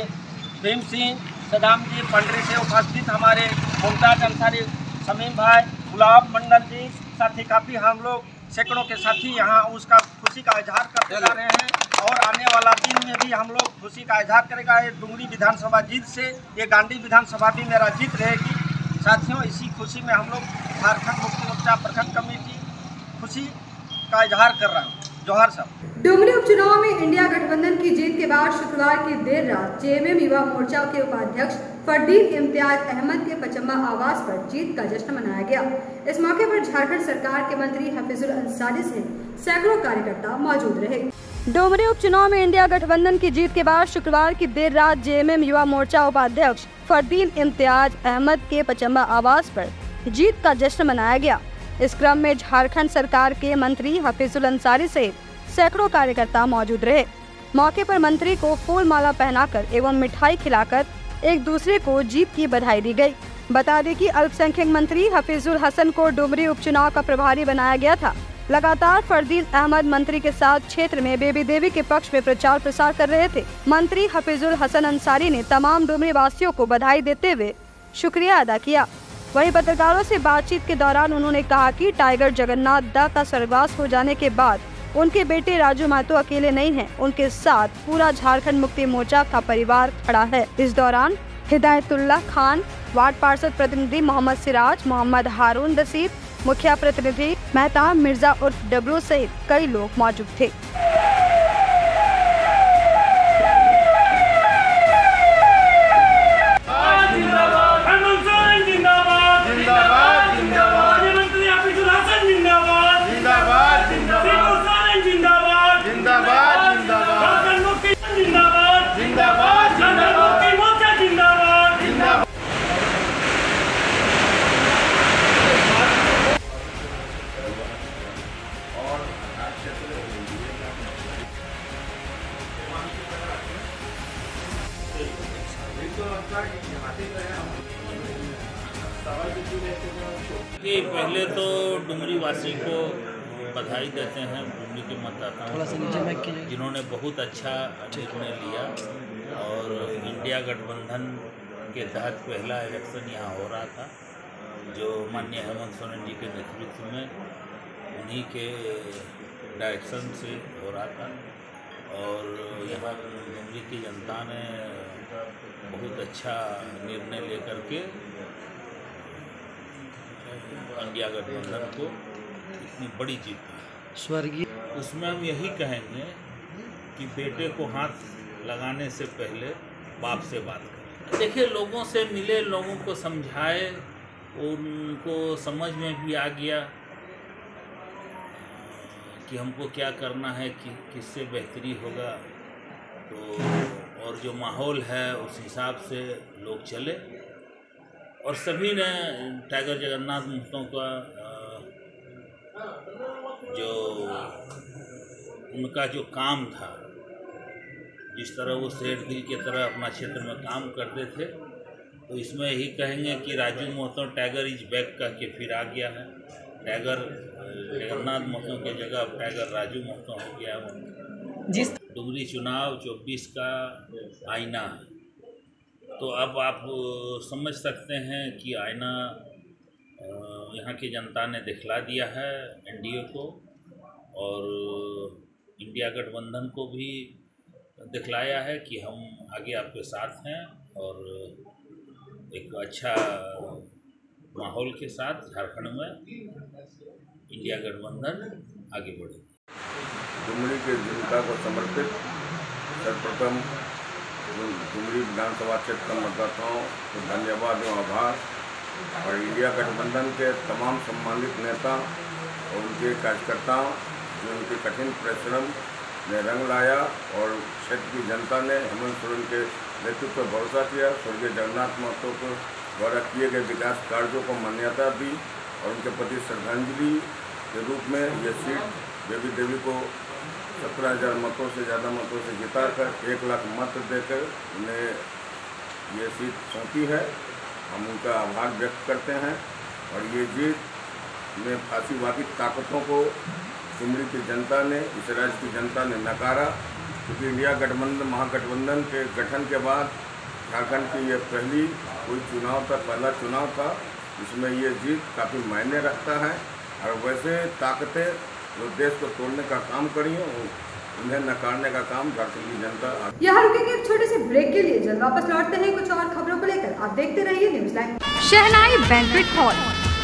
भीम सिंह, सदाम जी पंडरी से उपस्थित हमारे मुमताज अंसारी, समीम भाई, गुलाब मंडल जी, साथी काफ़ी हम लोग सैकड़ों के साथी यहाँ उसका खुशी का इजहार करते जा रहे हैं और आने वाला दिन में भी हम लोग खुशी का इजहार करेगा। ये डुमरी विधानसभा जीत से ये गांधी विधानसभा भी मेरा जीत रहेगी। साथियों, इसी खुशी में हम लोग झारखंड मुक्ति मोर्चा प्रखंड कमेटी खुशी का इजहार कर रहा हूँ। जोहार साहब। डुमरी उपचुनाव में इंडिया गठबंधन की जीत के बाद शुक्रवार की देर रात जेएमएम युवा मोर्चा के उपाध्यक्ष फरदीन इम्तियाज अहमद के पचम्बा आवास पर जीत का जश्न मनाया गया। इस मौके पर झारखंड सरकार के मंत्री हफीजुल अंसारी सहित सैकड़ों कार्यकर्ता मौजूद रहे। डुमरी उपचुनाव में इंडिया गठबंधन की जीत के बाद शुक्रवार की देर रात जेएमएम युवा मोर्चा उपाध्यक्ष फरदीन इम्तियाज अहमद के पचम्बा आवास पर जीत का जश्न मनाया गया। इस क्रम में झारखंड सरकार के मंत्री हफीजुल अंसारी सहित सैकड़ों कार्यकर्ता मौजूद रहे। मौके पर मंत्री को फूल माला पहनाकर एवं मिठाई खिलाकर एक दूसरे को जीत की बधाई दी गई। बता दें कि अल्पसंख्यक मंत्री हफीजुल हसन को डुमरी उपचुनाव का प्रभारी बनाया गया था। लगातार फरदीन अहमद मंत्री के साथ क्षेत्र में बेबी देवी के पक्ष में प्रचार प्रसार कर रहे थे। मंत्री हफीजुल हसन अंसारी ने तमाम डुमरी वासियों को बधाई देते हुए शुक्रिया अदा किया। वहीं पत्रकारों से बातचीत के दौरान उन्होंने कहा कि टाइगर जगन्नाथ दा का स्वर्गवास हो जाने के बाद उनके बेटे राजू महतो अकेले नहीं हैं, उनके साथ पूरा झारखंड मुक्ति मोर्चा का परिवार खड़ा है। इस दौरान हिदायतुल्लाह खान, वार्ड पार्षद प्रतिनिधि मोहम्मद सिराज, मोहम्मद हारून रशीद, मुखिया प्रतिनिधि मेहताब मिर्जा उर्फ डब्लू सहित कई लोग मौजूद थे। कि पहले तो डुमरी वासी को बधाई देते हैं, डुमरी के मतदाताओं जिन्होंने बहुत अच्छा निर्णय लिया और इंडिया गठबंधन के तहत पहला इलेक्शन यहाँ हो रहा था, जो माननीय हेमंत सोरेन जी के नेतृत्व में उन्हीं के डायरेक्शन से हो रहा था। और यहाँ डुमरी की जनता ने बहुत अच्छा निर्णय लेकर के इंडिया गठबंधन को इतनी बड़ी जीत स्वर्गीय। उसमें हम यही कहेंगे कि बेटे को हाथ लगाने से पहले बाप से बात करें। देखिए, लोगों से मिले, लोगों को समझाए, उनको समझ में भी आ गया कि हमको क्या करना है, कि किससे बेहतरी होगा। तो और जो माहौल है उस हिसाब से लोग चले और सभी ने टाइगर जगन्नाथ महतो का जो उनका जो काम था, जिस तरह वो शेर गिल की तरह अपना क्षेत्र में काम करते थे, तो इसमें यही कहेंगे कि Raju Mahto tiger is back का के फिर आ गया है। टाइगर जगन्नाथ महतो की जगह अब टाइगर राजू महतो हो गया है। जिस डुमरी चुनाव 24 का आईना है, तो अब आप समझ सकते हैं कि आईना यहाँ की जनता ने दिखला दिया है एनडीए को, और इंडिया गठबंधन को भी दिखलाया है कि हम आगे आपके साथ हैं और एक अच्छा माहौल के साथ झारखंड में इंडिया गठबंधन आगे बढ़े। डुमरी के जनता को समर्पित सर्वप्रथम डुमरी विधानसभा क्षेत्र के मतदाताओं को धन्यवाद एवं आभार, और इंडिया गठबंधन के तमाम सम्मानित नेता और उनके कार्यकर्ताओं ने उनके कठिन परिश्रम ने रंग लाया और क्षेत्र की जनता ने हेमंत सोरेन के नेतृत्व पर भरोसा किया। स्वर्गीय जगन्नाथ महतो को द्वारा किए गए विकास कार्यों को मान्यता दी और उनके प्रति श्रद्धांजलि के रूप में ये सीट बेबी देवी को 17,000 मतों से ज़्यादा मतों से जिताकर 1 लाख मत देकर उन्हें ये सीट सौंपी है। हम उनका आभार व्यक्त करते हैं और ये जीत में फांसीवादी ताकतों को डुमरी की जनता ने, इस राज्य की जनता ने नकारा, क्योंकि इंडिया गठबंधन महागठबंधन के गठन के बाद झारखंड की ये पहला चुनाव था, इसमें ये जीत काफ़ी मायने रखता है। और वैसे ताकतें जो देश को तोड़ने का काम करी हो, उन्हें नकारने का काम झारखंड की जनता। यहाँ रुकेंगे एक छोटे से ब्रेक के लिए, जल्द वापस लौटते हैं कुछ और खबरों को लेकर। आप देखते रहिए न्यूज़ लाइन। शहनाई बैंक्वेट हॉल,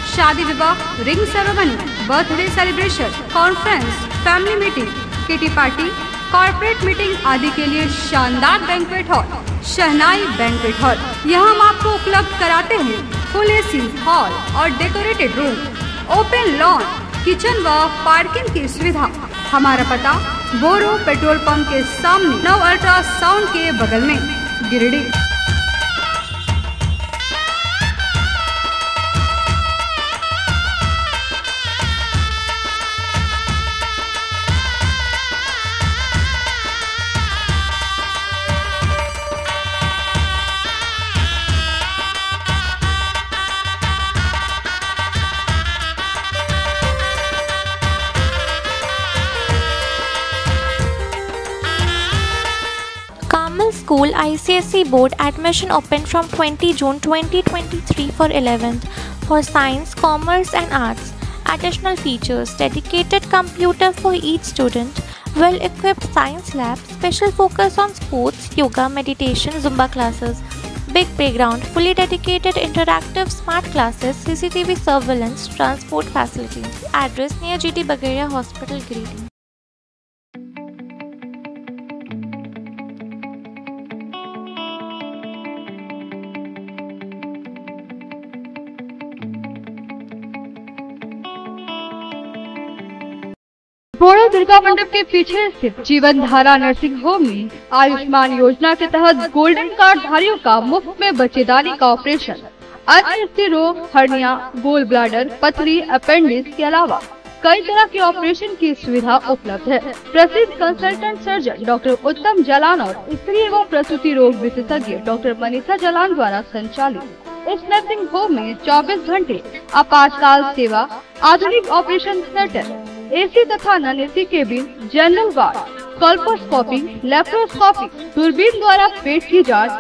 शादी विवाह, ring ceremony, birthday celebration, conference, family meeting, kitty party, corporate meeting आदि के लिए शानदार बैंक्वेट हॉल शहनाई बैंक्वेट हॉल। यहाँ हम आपको उपलब्ध कराते हैं फुल एसी हॉल और decorated room, open lawn, kitchen व पार्किंग की सुविधा। हमारा पता बोरो पेट्रोल पंप के सामने, नव अल्ट्रासाउंड के बगल में, Giridih. School ICSE board admission open from 20 June 2023 for 11th for science, commerce and arts. Additional features: dedicated computer for each student, well-equipped science lab, special focus on sports, yoga, meditation, Zumba classes, big playground, fully dedicated interactive smart classes, CCTV surveillance, transport facilities. Address near GT Bagaria Hospital, Giridih. बोरो दुर्गा मंडप के पीछे स्थित जीवन Dhara nursing home में आयुष्मान योजना के तहत golden card धारियों का मुफ्त में बच्चेदानी का ऑपरेशन, अन्य स्थिर रोग, हर्निया, गोल ब्लाडर, पथरी, अपेंडिक्स के अलावा कई तरह के ऑपरेशन की सुविधा उपलब्ध है। प्रसिद्ध कंसल्टेंट सर्जन डॉक्टर उत्तम जालान और स्त्री एवं प्रसूति रोग विशेषज्ञ डॉक्टर मनीषा जालान द्वारा संचालित इस नर्सिंग होम में 24 घंटे आपातकाल सेवा, आधुनिक ऑपरेशन थिएटर, एसी तथा non AC cabin, general ward, colposcopy, laparoscopy, दूरबीन द्वारा पेट की जांच,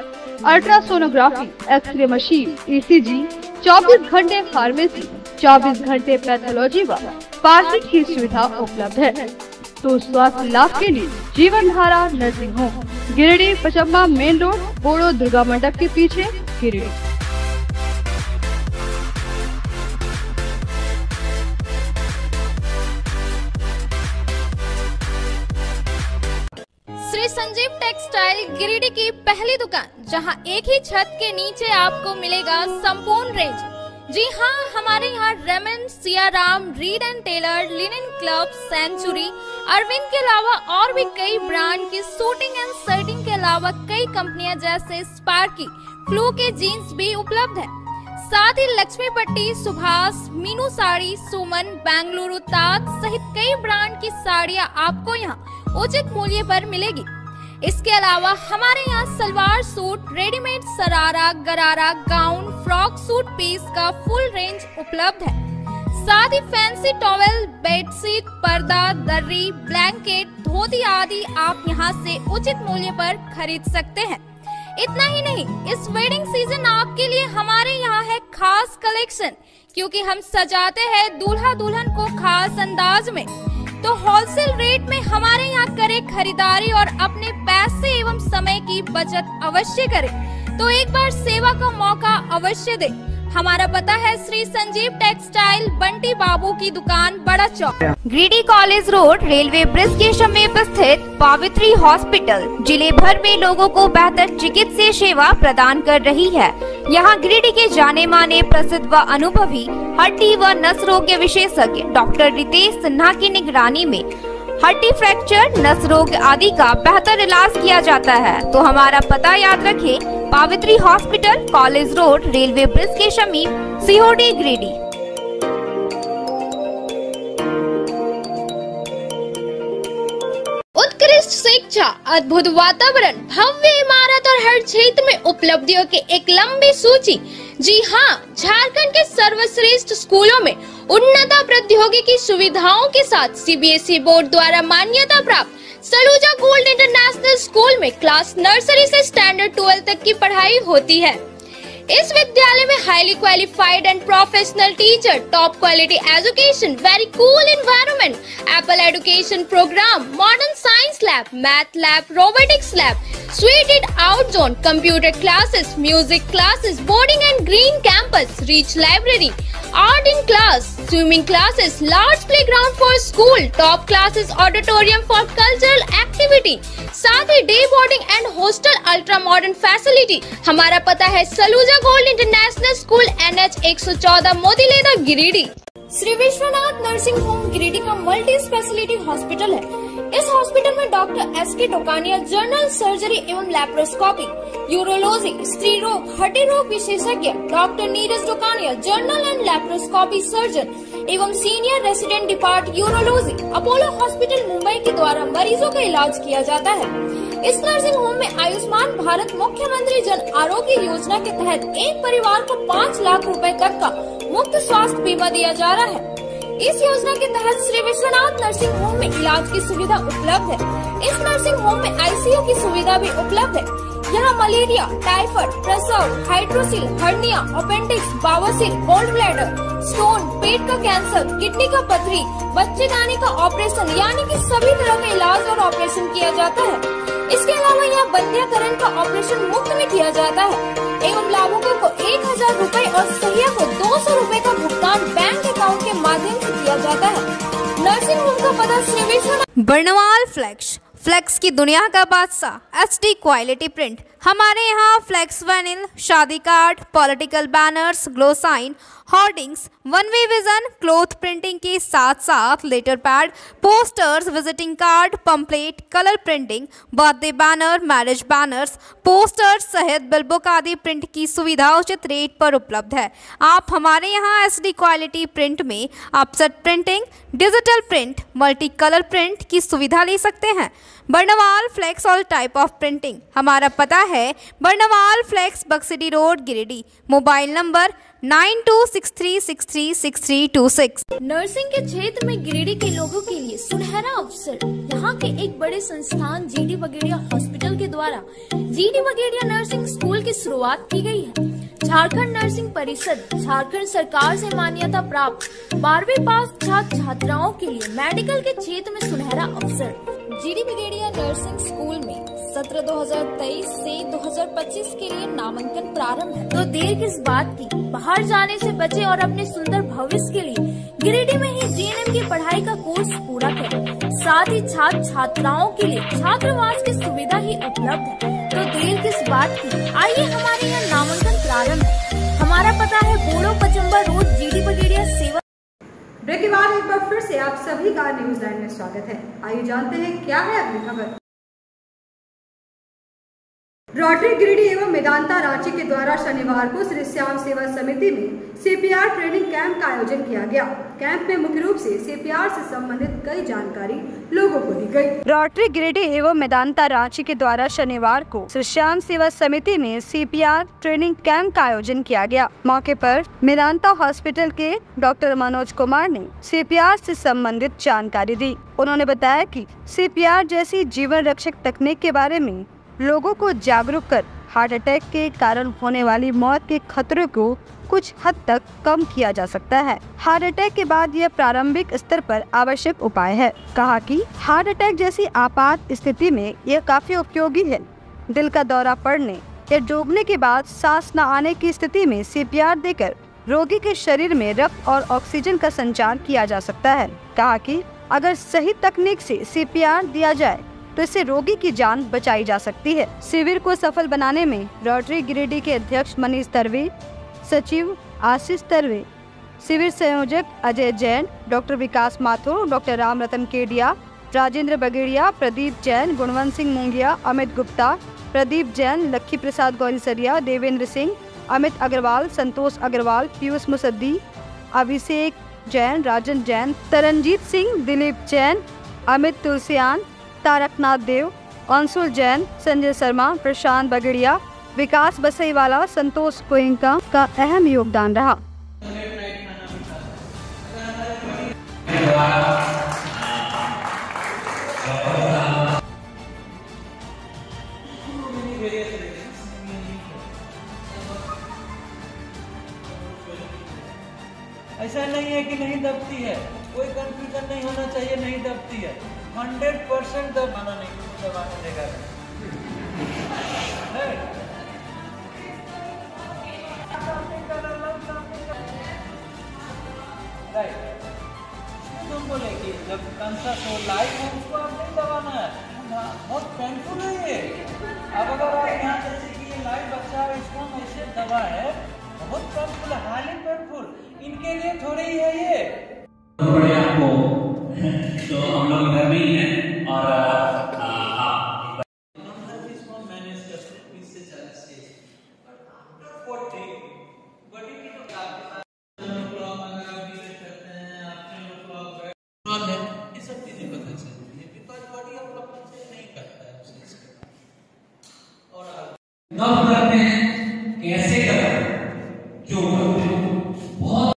अल्ट्रासोनोग्राफी, एक्सरे मशीन, ECG, 24 घंटे फार्मेसी, 24 घंटे पैथोलॉजी व पार्किंग की सुविधा उपलब्ध है। तो स्वास्थ्य लाभ के लिए Jeevan Dhara nursing home, Giridih, Pachamba main road, बोड़ो दुर्गा मंडप के पीछे, गिरिडीह। श्री संजीव टेक्सटाइल गिरिडीह की पहली दुकान, जहां एक ही छत के नीचे आपको मिलेगा संपूर्ण रेंज। जी हाँ, हमारे यहाँ Raymond, Siyaram, Reid and Taylor, linen club, century, Arvind के अलावा और भी कई ब्रांड की सूटिंग एंड शर्टिंग के अलावा कई कंपनियां जैसे स्पार्की, फ्लू के जीन्स भी उपलब्ध है। साथ ही लक्ष्मी पट्टी, सुभाष, मीनू साड़ी, सुमन, बेंगलुरु ताज सहित कई ब्रांड की साड़ियां आपको यहाँ उचित मूल्य पर मिलेगी। इसके अलावा हमारे यहाँ सलवार सूट, रेडीमेड सरारा, गरारा, गाउन, फ्रॉक सूट पीस का फुल रेंज उपलब्ध है। साथ ही फैंसी टॉवेल, बेडशीट, पर्दा, दर्री, ब्लैंकेट, धोती आदि आप यहाँ से उचित मूल्य पर खरीद सकते हैं। इतना ही नहीं, इस वेडिंग सीजन आपके लिए हमारे यहाँ है खास कलेक्शन, क्योंकि हम सजाते हैं दूल्हा दुल्हन को खास अंदाज में। तो होलसेल रेट में हमारे यहाँ करें खरीदारी और अपने पैसे एवं समय की बचत अवश्य करें। तो एक बार सेवा का मौका अवश्य दे। हमारा पता है श्री संजीव टेक्सटाइल, बंटी बाबू की दुकान, बड़ा चौक, Giridih college road, railway bridge के समीप स्थित पावित्री हॉस्पिटल जिले भर में लोगों को बेहतर चिकित्सीय सेवा प्रदान कर रही है। यहाँ गिरिडीह के जाने माने, प्रसिद्ध व अनुभवी हड्डी व नस रोग के विशेषज्ञ डॉक्टर रितेश सिन्हा की निगरानी में हड्डी फ्रैक्चर, नस रोग आदि का बेहतर इलाज किया जाता है। तो हमारा पता याद रखें, Pavitri hospital, college road, railway bridge के समीप, सीहोडी, गिरिडीह। उत्कृष्ट शिक्षा, अद्भुत वातावरण, भव्य इमारत और हर क्षेत्र में उपलब्धियों की एक लंबी सूची। जी हाँ, झारखंड के सर्वश्रेष्ठ स्कूलों में उन्नत प्रौद्योगिकी सुविधाओं के साथ CBSE बोर्ड द्वारा मान्यता प्राप्त सलूजा गोल्ड इंटरनेशनल स्कूल में क्लास नर्सरी से स्टैंडर्ड 12 तक की पढ़ाई होती है। इस विद्यालय में highly qualified and professional teacher, top quality education, very cool environment, apple education program, modern science lab, math lab, robotics lab, suited out zone, computer classes, music classes, boarding and green campus, rich library, art in class, swimming classes, large playground for school, top classes, auditorium for cultural activity, साथ ही day boarding and hostel, ultra modern facility. हमारा पता है Saluja gold international school, NH 114, Motileda, Giridih. Shri Vishwanath nursing home Giridih का multi speciality hospital है। इस hospital में doctor SK Tokania general surgery एवं लैप्रोस्कोपी, यूरोलॉजी, स्त्री रोग, हड्डी रोग विशेषज्ञ, doctor Neeraj Tokania general and laparoscopy surgeon एवं senior resident department urology, Apollo hospital Mumbai के द्वारा मरीजों का इलाज किया जाता है। इस नर्सिंग होम में आयुष्मान भारत मुख्यमंत्री जन आरोग्य योजना के तहत एक परिवार को 5 लाख रुपए तक का मुफ्त स्वास्थ्य बीमा दिया जा रहा है। इस योजना के तहत श्री विश्वनाथ नर्सिंग होम में इलाज की सुविधा उपलब्ध है। इस नर्सिंग होम में ICU की सुविधा भी उपलब्ध है। यहाँ मलेरिया, टाइफाइड, प्रसव, हाइड्रोसिल, हर्निया, अपेंडिक्स, बवासीर, गोल्ड ब्लैडर, स्टोन, पेट का कैंसर, किडनी का पथरी, बच्चेदानी का ऑपरेशन यानी कि सभी तरह का इलाज और ऑपरेशन किया जाता है। इसके अलावा यहाँ बंध्याकरण का ऑपरेशन मुफ्त में किया जाता है एवं लाभुकों को 1000 रुपए और सहिया को 200 रुपए का भुगतान बैंक अकाउंट के माध्यम से किया जाता है। नर्सिंग होम का पता श्री विश्वनाथ। बर्नवाल फ्लेक्स की दुनिया का बादशाह HD क्वालिटी प्रिंट। हमारे यहाँ फ्लेक्स वैनिल, शादी card, political banners, glow sign, hoardings, one way vision, cloth printing के साथ साथ letter pad, posters, visiting card, pamphlet, colour printing, birthday banner, marriage banners, posters सहित बिलबुक आदि प्रिंट की सुविधा उचित रेट पर उपलब्ध है। आप हमारे यहाँ SD क्वालिटी प्रिंट में offset printing, digital print, multi colour print की सुविधा ले सकते हैं। Barnwal flex all type of printing. हमारा पता है बर्नवाल फ्लेक्स, बक्सिटी road, Giridih. Mobile number 9263636326। Nursing के क्षेत्र में गिरिडीह के लोगों के लिए सुनहरा अवसर। यहाँ के एक बड़े संस्थान जीडी बगेड़िया हॉस्पिटल के द्वारा जीडी बगेड़िया नर्सिंग स्कूल की शुरुआत की गई है। झारखंड नर्सिंग परिषद झारखंड सरकार से मान्यता प्राप्त 12वीं पास छात्र छात्राओं के लिए मेडिकल के क्षेत्र में सुनहरा अवसर। जीडी बगेड़िया नर्सिंग स्कूल में सत्र 2023 से 2025 के लिए नामांकन प्रारंभ है। तो देर किस बात की, बाहर जाने से बचे और अपने सुंदर भविष्य के लिए गिरिडीह में ही जीएनएम की पढ़ाई का कोर्स पूरा करें। साथ ही छात्र छात्राओं के लिए छात्रावास की सुविधा ही उपलब्ध है। तो देर किस बात की, आइए हमारे यहाँ नामांकन प्रारंभ है। हमारा पता है बोड़ो पचम्बर रोड, जीडी बगेड़िया सेवा। ब्रेक के बाद एक बार फिर से आप सभी का न्यूज लाइन में स्वागत है। आइए जानते हैं क्या है अगली खबर। रोटरी गिरिडीह एवं मेदांता रांची के द्वारा शनिवार को श्री श्याम सेवा समिति में सीपीआर ट्रेनिंग कैंप का आयोजन किया गया। कैंप में मुख्य रूप से सीपीआर से संबंधित कई जानकारी लोगों को दी गई। रोटरी गिरिडीह एवं मेदांता रांची के द्वारा शनिवार को श्री श्याम सेवा समिति में सीपीआर ट्रेनिंग कैंप का आयोजन किया गया। मौके पर मेदांता हॉस्पिटल के डॉक्टर मनोज कुमार ने सीपीआर से संबंधित जानकारी दी। उन्होंने बताया कि सीपीआर जैसी जीवन रक्षक तकनीक के बारे में लोगों को जागरूक कर हार्ट अटैक के कारण होने वाली मौत के खतरे को कुछ हद तक कम किया जा सकता है। हार्ट अटैक के बाद यह प्रारंभिक स्तर पर आवश्यक उपाय है। कहा कि हार्ट अटैक जैसी आपात स्थिति में यह काफी उपयोगी है। दिल का दौरा पड़ने या डूबने के बाद सांस न आने की स्थिति में सीपीआर देकर रोगी के शरीर में रक्त और ऑक्सीजन का संचार किया जा सकता है। कहा कि अगर सही तकनीक से सीपीआर दिया जाए तो इससे रोगी की जान बचाई जा सकती है। शिविर को सफल बनाने में रोटरी गिरिडीह के अध्यक्ष मनीष तरवे, सचिव आशीष तरवे, शिविर संयोजक अजय जैन, डॉक्टर विकास माथुर, डॉक्टर राम रतन केडिया, राजेंद्र बगेड़िया, प्रदीप जैन, गुणवंत सिंह मुंगिया, अमित गुप्ता, प्रदीप जैन, लक्की प्रसाद गौरीसरिया, देवेंद्र सिंह, अमित अग्रवाल, संतोष अग्रवाल, पीयूष मुसद्दी, अभिषेक जैन, राजन जैन, तरनजीत सिंह, दिलीप जैन, अमित तुलसियान, तारकनाथ देव, अंशुल जैन, संजय शर्मा, प्रशांत बगड़िया, विकास बसईवाला, संतोष गोयनका का अहम योगदान रहा। ऐसा नहीं है कि नहीं दबती है, कोई कंफ्यूजन नहीं होना चाहिए, नहीं दबती है, 100% दबाना नहीं, कुछ दबाने देगा तुम बोले कि जब कंसर्ट हो लाइव हो उसको आप नहीं दबाना है, बहुत पेनफुल है ये। अब अगर आप यहाँ जैसे कि ये लाइव बच्चा है इसको हम ऐसे दबा है, बहुत पेनफुल है, हाईली पेनफुल, इनके लिए थोड़ी ही है ये। तो हम लोग घर में ही हैं और ये सब चीजें पता चलती है बिकॉज बॉडी अपना प्रोसेस नहीं करता है उस चीज को। और नॉट करते हैं कैसे करते हैं जो बहुत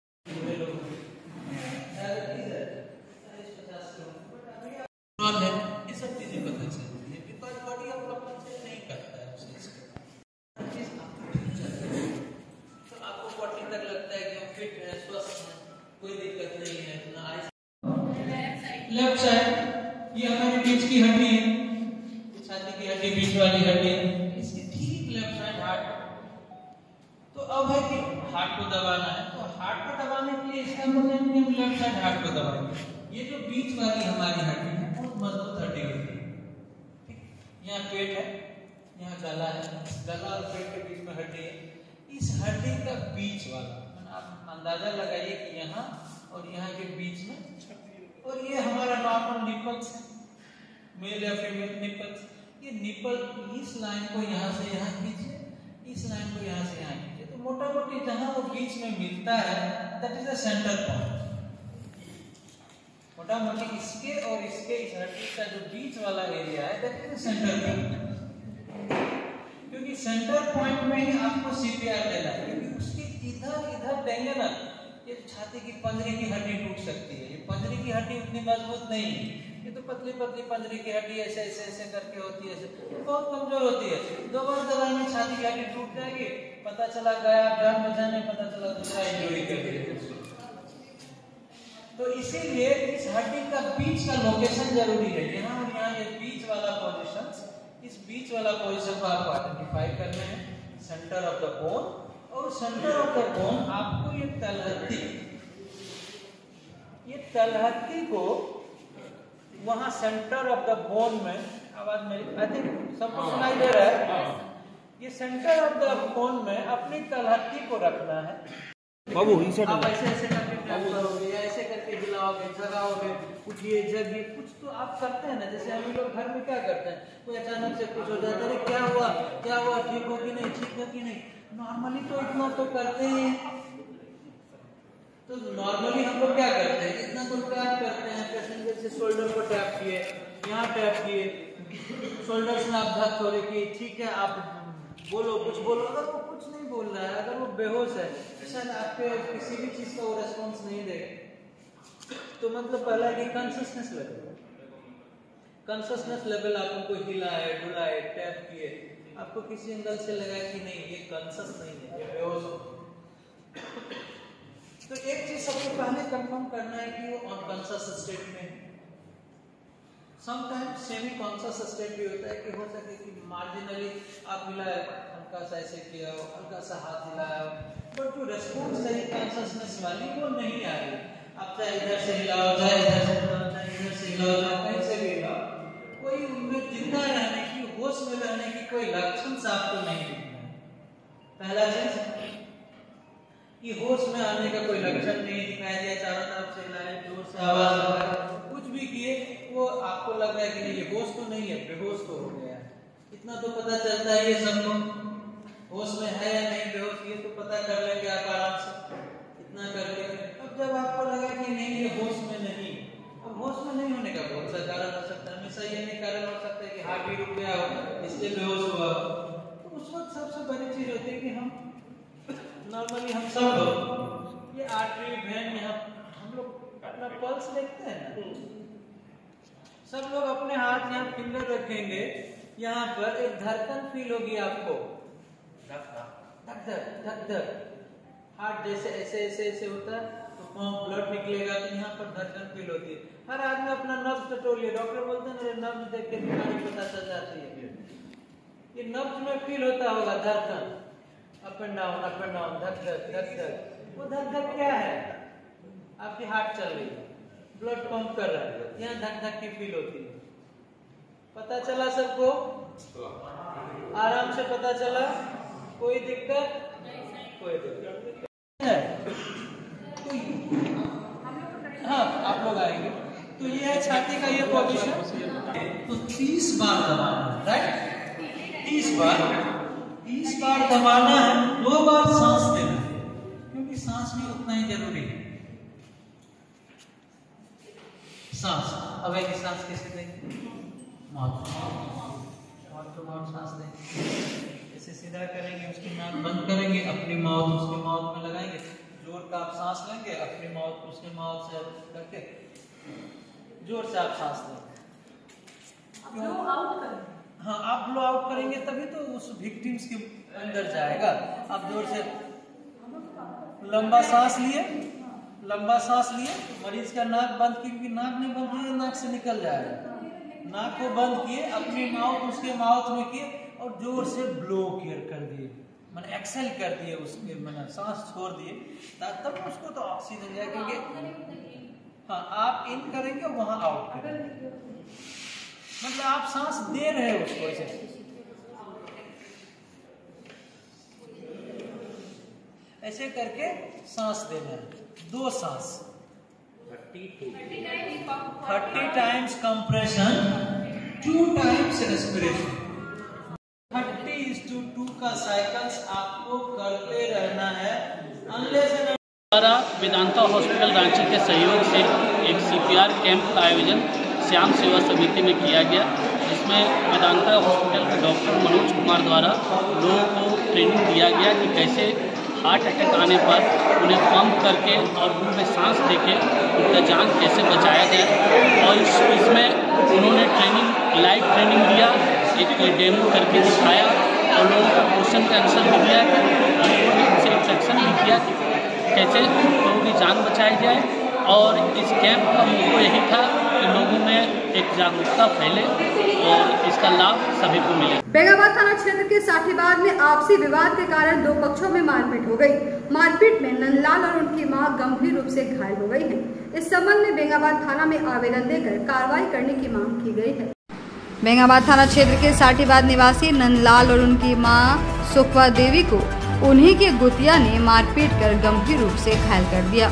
ये सब चीजें पता चलती है बिकॉज बॉडी अपना प्रोसेस नहीं करता है उस चीज को। तो आपको 40 तक लगता है कि हम फिट है, स्वस्थ है, कोई दिक्कत नहीं है। लेफ्ट साइड ये हमारी बीच की हड्डी है, छाती की हड्डी, बीच वाली हड्डी, इसकी ठीक लेफ्ट साइड हार्ट। तो अब है कि हार्ट को दबाना है, तो हार्ट को दबाने के लिए इसका मतलब है कि हम लेफ्ट साइड हार्ट को दबाएंगे। ये जो बीच वाली हमारी हड्डी है बहुत मजबूत हड्डी होती है। यहाँ पेट है, यहाँ गला है, गला और पेट के बीच में हड्डी है। इस हड्डी का बीच वाला आप अंदाजा लगाइए कि यहाँ और यहाँ के बीच में, और ये हमारा नॉर्मल निपल्स है, मेल या फीमेल निपल्स। ये निपल इस लाइन को यहाँ से यहाँ खींचे, इस लाइन को यहाँ से यहाँ खींचे, तो मोटा मोटी जहाँ वो बीच में मिलता है that is the centre point. What term होगी इसके और इसके इस हड्डी का जो बीच वाला एरिया है दैट इज सेंटर पॉइंट, क्योंकि सेंटर पॉइंट में ही आपको सीपीआर लेना है, क्योंकि उसके इधर देंगे ना ये छाती की पंजरी की हड्डी टूट सकती है। ये पंजरी की हड्डी उतनी मजबूत नहीं है, ये तो पतली पतली पंजरी की हड्डी ऐसे ऐसे ऐसे करके होती है, तो बहुत कमजोर होती है। दो बार दबाने में छाती की हड्डी टूट जाएगी, पता चला गया जान बचाने, पता चला दूसरा इंजरी कर दिया। तो इसीलिए इस हड्डी का बीच का लोकेशन जरूरी है, यहाँ और यहाँ ये बीच वाला पोजीशन, इस बीच वाला पोजीशन को आपको आइडेंटिफाई करना है, सेंटर ऑफ द बोन। और सेंटर ऑफ द बोन आपको ये तलहत्ती को वहां सेंटर ऑफ द बोन में, आवाज मेरी आई थिंक सबको सुनाई दे रहा है, ये सेंटर ऑफ द बोन में अपनी तलहत्ती को रखना है। बाबू आप ऐसे ऐसे करके टैप करोगे या ऐसे करके हिलाओगे, जगाओगे, कुछ ये जगिए, कुछ तो आप करते हैं ना। जैसे हम लोग घर में क्या करते हैं, कोई अचानक से कुछ हो जाता है, क्या हुआ, ठीक हो कि नहीं, ठीक हो कि नहीं, नॉर्मली तो इतना तो करते हैं। तो नॉर्मली हम लोग क्या करते हैं, इतना तो टैप करते हैं, पेशेंट से शोल्डर को टैप किए, यहाँ टैप किए, शोल्डर से आप धक हो रही, ठीक है आप बोलो, कुछ बोलो। अगर वो कुछ नहीं बोल रहा है, अगर वो बेहोश है, शायद आपके किसी भी चीज का वो रेस्पॉन्स नहीं देगा, तो मतलब पहला कि कॉन्शियसनेस लेवल आप उनको हिलाए, डुलाए, टैप किए, आपको किसी एंगल से लगा कि नहीं ये कॉन्शियस नहीं है, ये बेहोश हो। तो एक चीज सबसे पहले कंफर्म करना है कि वो अनकॉन्शियस स्टेट में है। समटाइम्स सेमी कॉन्शियस स्टेट भी होता है कि हो सके कि मार्जिनली आप हिलाए, हल्का सा ऐसे किया हो, हल्का सा हाथ हिलाया हो, बट जो रेस्पॉन्स है कॉन्शियसनेस वाली वो नहीं आ रही। आप चाहे इधर से हिलाओ, चाहे इधर से हिलाओ, चाहे इधर से हिलाओ, चाहे कहीं से भी हिलाओ, कोई उनमें जिंदा रहने की, होश में रहने की कोई लक्षण आपको नहीं दिखना है। पहला चीज कि होश में आने का कोई लक्षण नहीं दिखाई दिया, चारों तरफ से हिलाए, जोर से आवाज लगाए, कुछ भी किए, वो आपको लग रहा है कि नहीं ये होश तो नहीं है, बेहोश तो हो गया है। इतना तो पता चलता है, ये सबको होश में है या नहीं बेहोश, ये तो पता कर लेंगे आप आराम से, इतना करके। अब जब आपको लगा कि नहीं ये होश में नहीं, अब होश में नहीं होने का बहुत सा कारण हो सकता है। हमेशा ये नहीं कारण हो सकता है कि हार्ट भी रुक गया हो इसलिए बेहोश हुआ, तो उस वक्त सबसे बड़ी चीज होती है कि हम नॉर्मली हम सब लोग ये आर्टरी वेन यहाँ हम लोग अपना पल्स देखते हैं ना, सब लोग अपने हाथ यहाँ फिंगर रखेंगे, यहाँ पर एक धड़कन फील होगी आपको, धक धक, हार्ट जैसे ऐसे ऐसे ऐसे होता है तो पंप ब्लड निकलेगा, तो यहाँ पर धड़कन फील होती है। हर आदमी अपना नब्ज टटोलिए, डॉक्टर बोलते हैं ना नब्ज देख के बीमारी पता चल जाती है। ये नब्ज में फील होता होगा धड़कन, अप एंड डाउन, धक धक। वो धक धक क्या है, आपकी हार्ट चल रही है, ब्लड पंप कर रहा है, यहाँ धक धक की फील होती है। पता चला सबको, आराम से पता चला, कोई दिक्कत है? हाँ आप लोग आएंगे, तो ये है छाती का ये पोजीशन, तो 30 बार दबाना, राइट, 30 बार दबाना है, 2 बार सांस देना है, क्योंकि सांस भी उतना ही जरूरी है। सांस, अब एक सांस कैसे देंगे, माउथ टू माउथ सांस देंगे, ऐसे सीधा करेंगे, उसकी नाक बंद करेंगे, अपनी माउथ उसके माउथ में लगाएंगे, जोर का आप सांस लेंगे, अपनी माउथ उसके माउथ से करके जोर से आप सांस लेंगे, ब्लो आउट करेंगे। हाँ आप ब्लो आउट करेंगे तभी तो उस विक्टिम्स के अंदर जाएगा। आप जोर से लंबा सांस लिए, मरीज का नाक बंद किए, क्योंकि नाक नहीं बंद किए नाक से निकल जाएगा। नाक को बंद किए, अपनी माउथ उसके माउथ में किए और जोर से ब्लो केयर कर दिए, मैंने एक्सेल कर दिए, उसके मैंने सांस छोड़ दिए, तब उसको तो ऑक्सीजन जाए, क्योंकि हाँ आप इन करेंगे वहां आउट करेंगे, मतलब आप सांस दे रहे हो उसको ऐसे करके सांस देना है, 2 सांस, 30 टाइम्स कंप्रेशन, 2 टाइम्स रेस्पिरेशन, 30:2 का साइकिल्स आपको करते रहना है, अनलेस द्वारा वेदांता हॉस्पिटल रांची के सहयोग से एक CPR कैंप का आयोजन श्याम सेवा समिति में किया गया, जिसमें वेदांता हॉस्पिटल के डॉक्टर मनोज कुमार द्वारा लोगों को ट्रेनिंग दिया गया कि कैसे हार्ट अटैक आने पर उन्हें पंप करके और मुंह में सांस देके उनका जान कैसे बचाया जाए। और इसमें उन्होंने लाइव ट्रेनिंग दिया, एक डेमो करके दिखाया और लोगों को क्वेश्चन का आंसर भी दिया, उनसे इंस्ट्रक्शन भी किया कि कैसे लोगों की जान बचाई जाए। और इस कैंप का मोटो यही था कि लोगों में एक जागरूकता फैले और इसका लाभ सभी को मिले। बेगाबाद थाना क्षेत्र के साठीबाग में आपसी विवाद के कारण दो पक्षों में मारपीट हो गई। मारपीट में नंदलाल और उनकी मां गंभीर रूप से घायल हो गई है। इस संबंध में बेगाबाद थाना में आवेदन देकर कार्रवाई करने की मांग की गई है। बेगाबाद थाना क्षेत्र के साठीबाग निवासी नंदलाल और उनकी मां सुखवा देवी को उन्हीं के गुतिया ने मारपीट कर गंभीर रूप से घायल कर दिया।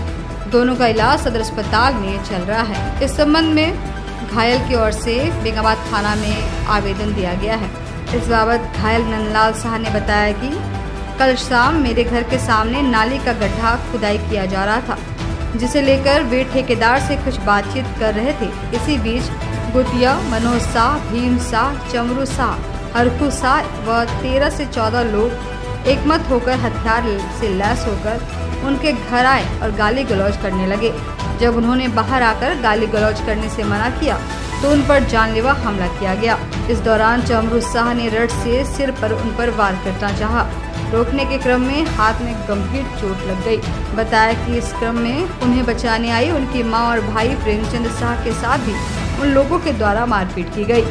दोनों का इलाज सदर अस्पताल में चल रहा है। इस संबंध में घायल की ओर से बेगाबाद थाना में आवेदन दिया गया है। इस बाबत घायल नंदलाल शाह ने बताया कि कल शाम मेरे घर के सामने नाली का गड्ढा खुदाई किया जा रहा था, जिसे लेकर वे ठेकेदार से कुछ बातचीत कर रहे थे। इसी बीच गुतिया, मनोज शाह, भीम शाह, चमरू शाह, हरकू शाह व 13 से 14 लोग एकमत होकर हथियार से लैस होकर उनके घर आए और गाली गलौज करने लगे। जब उन्होंने बाहर आकर गाली गलौज करने से मना किया तो उन पर जानलेवा हमला किया गया। इस दौरान चमरू शाह ने रड से सिर पर उन पर वार करना चाहा। रोकने के क्रम में हाथ में गंभीर चोट लग गई। बताया कि इस क्रम में उन्हें बचाने आई उनकी मां और भाई प्रेमचंद शाह के साथ भी उन लोगों के द्वारा मारपीट की गई।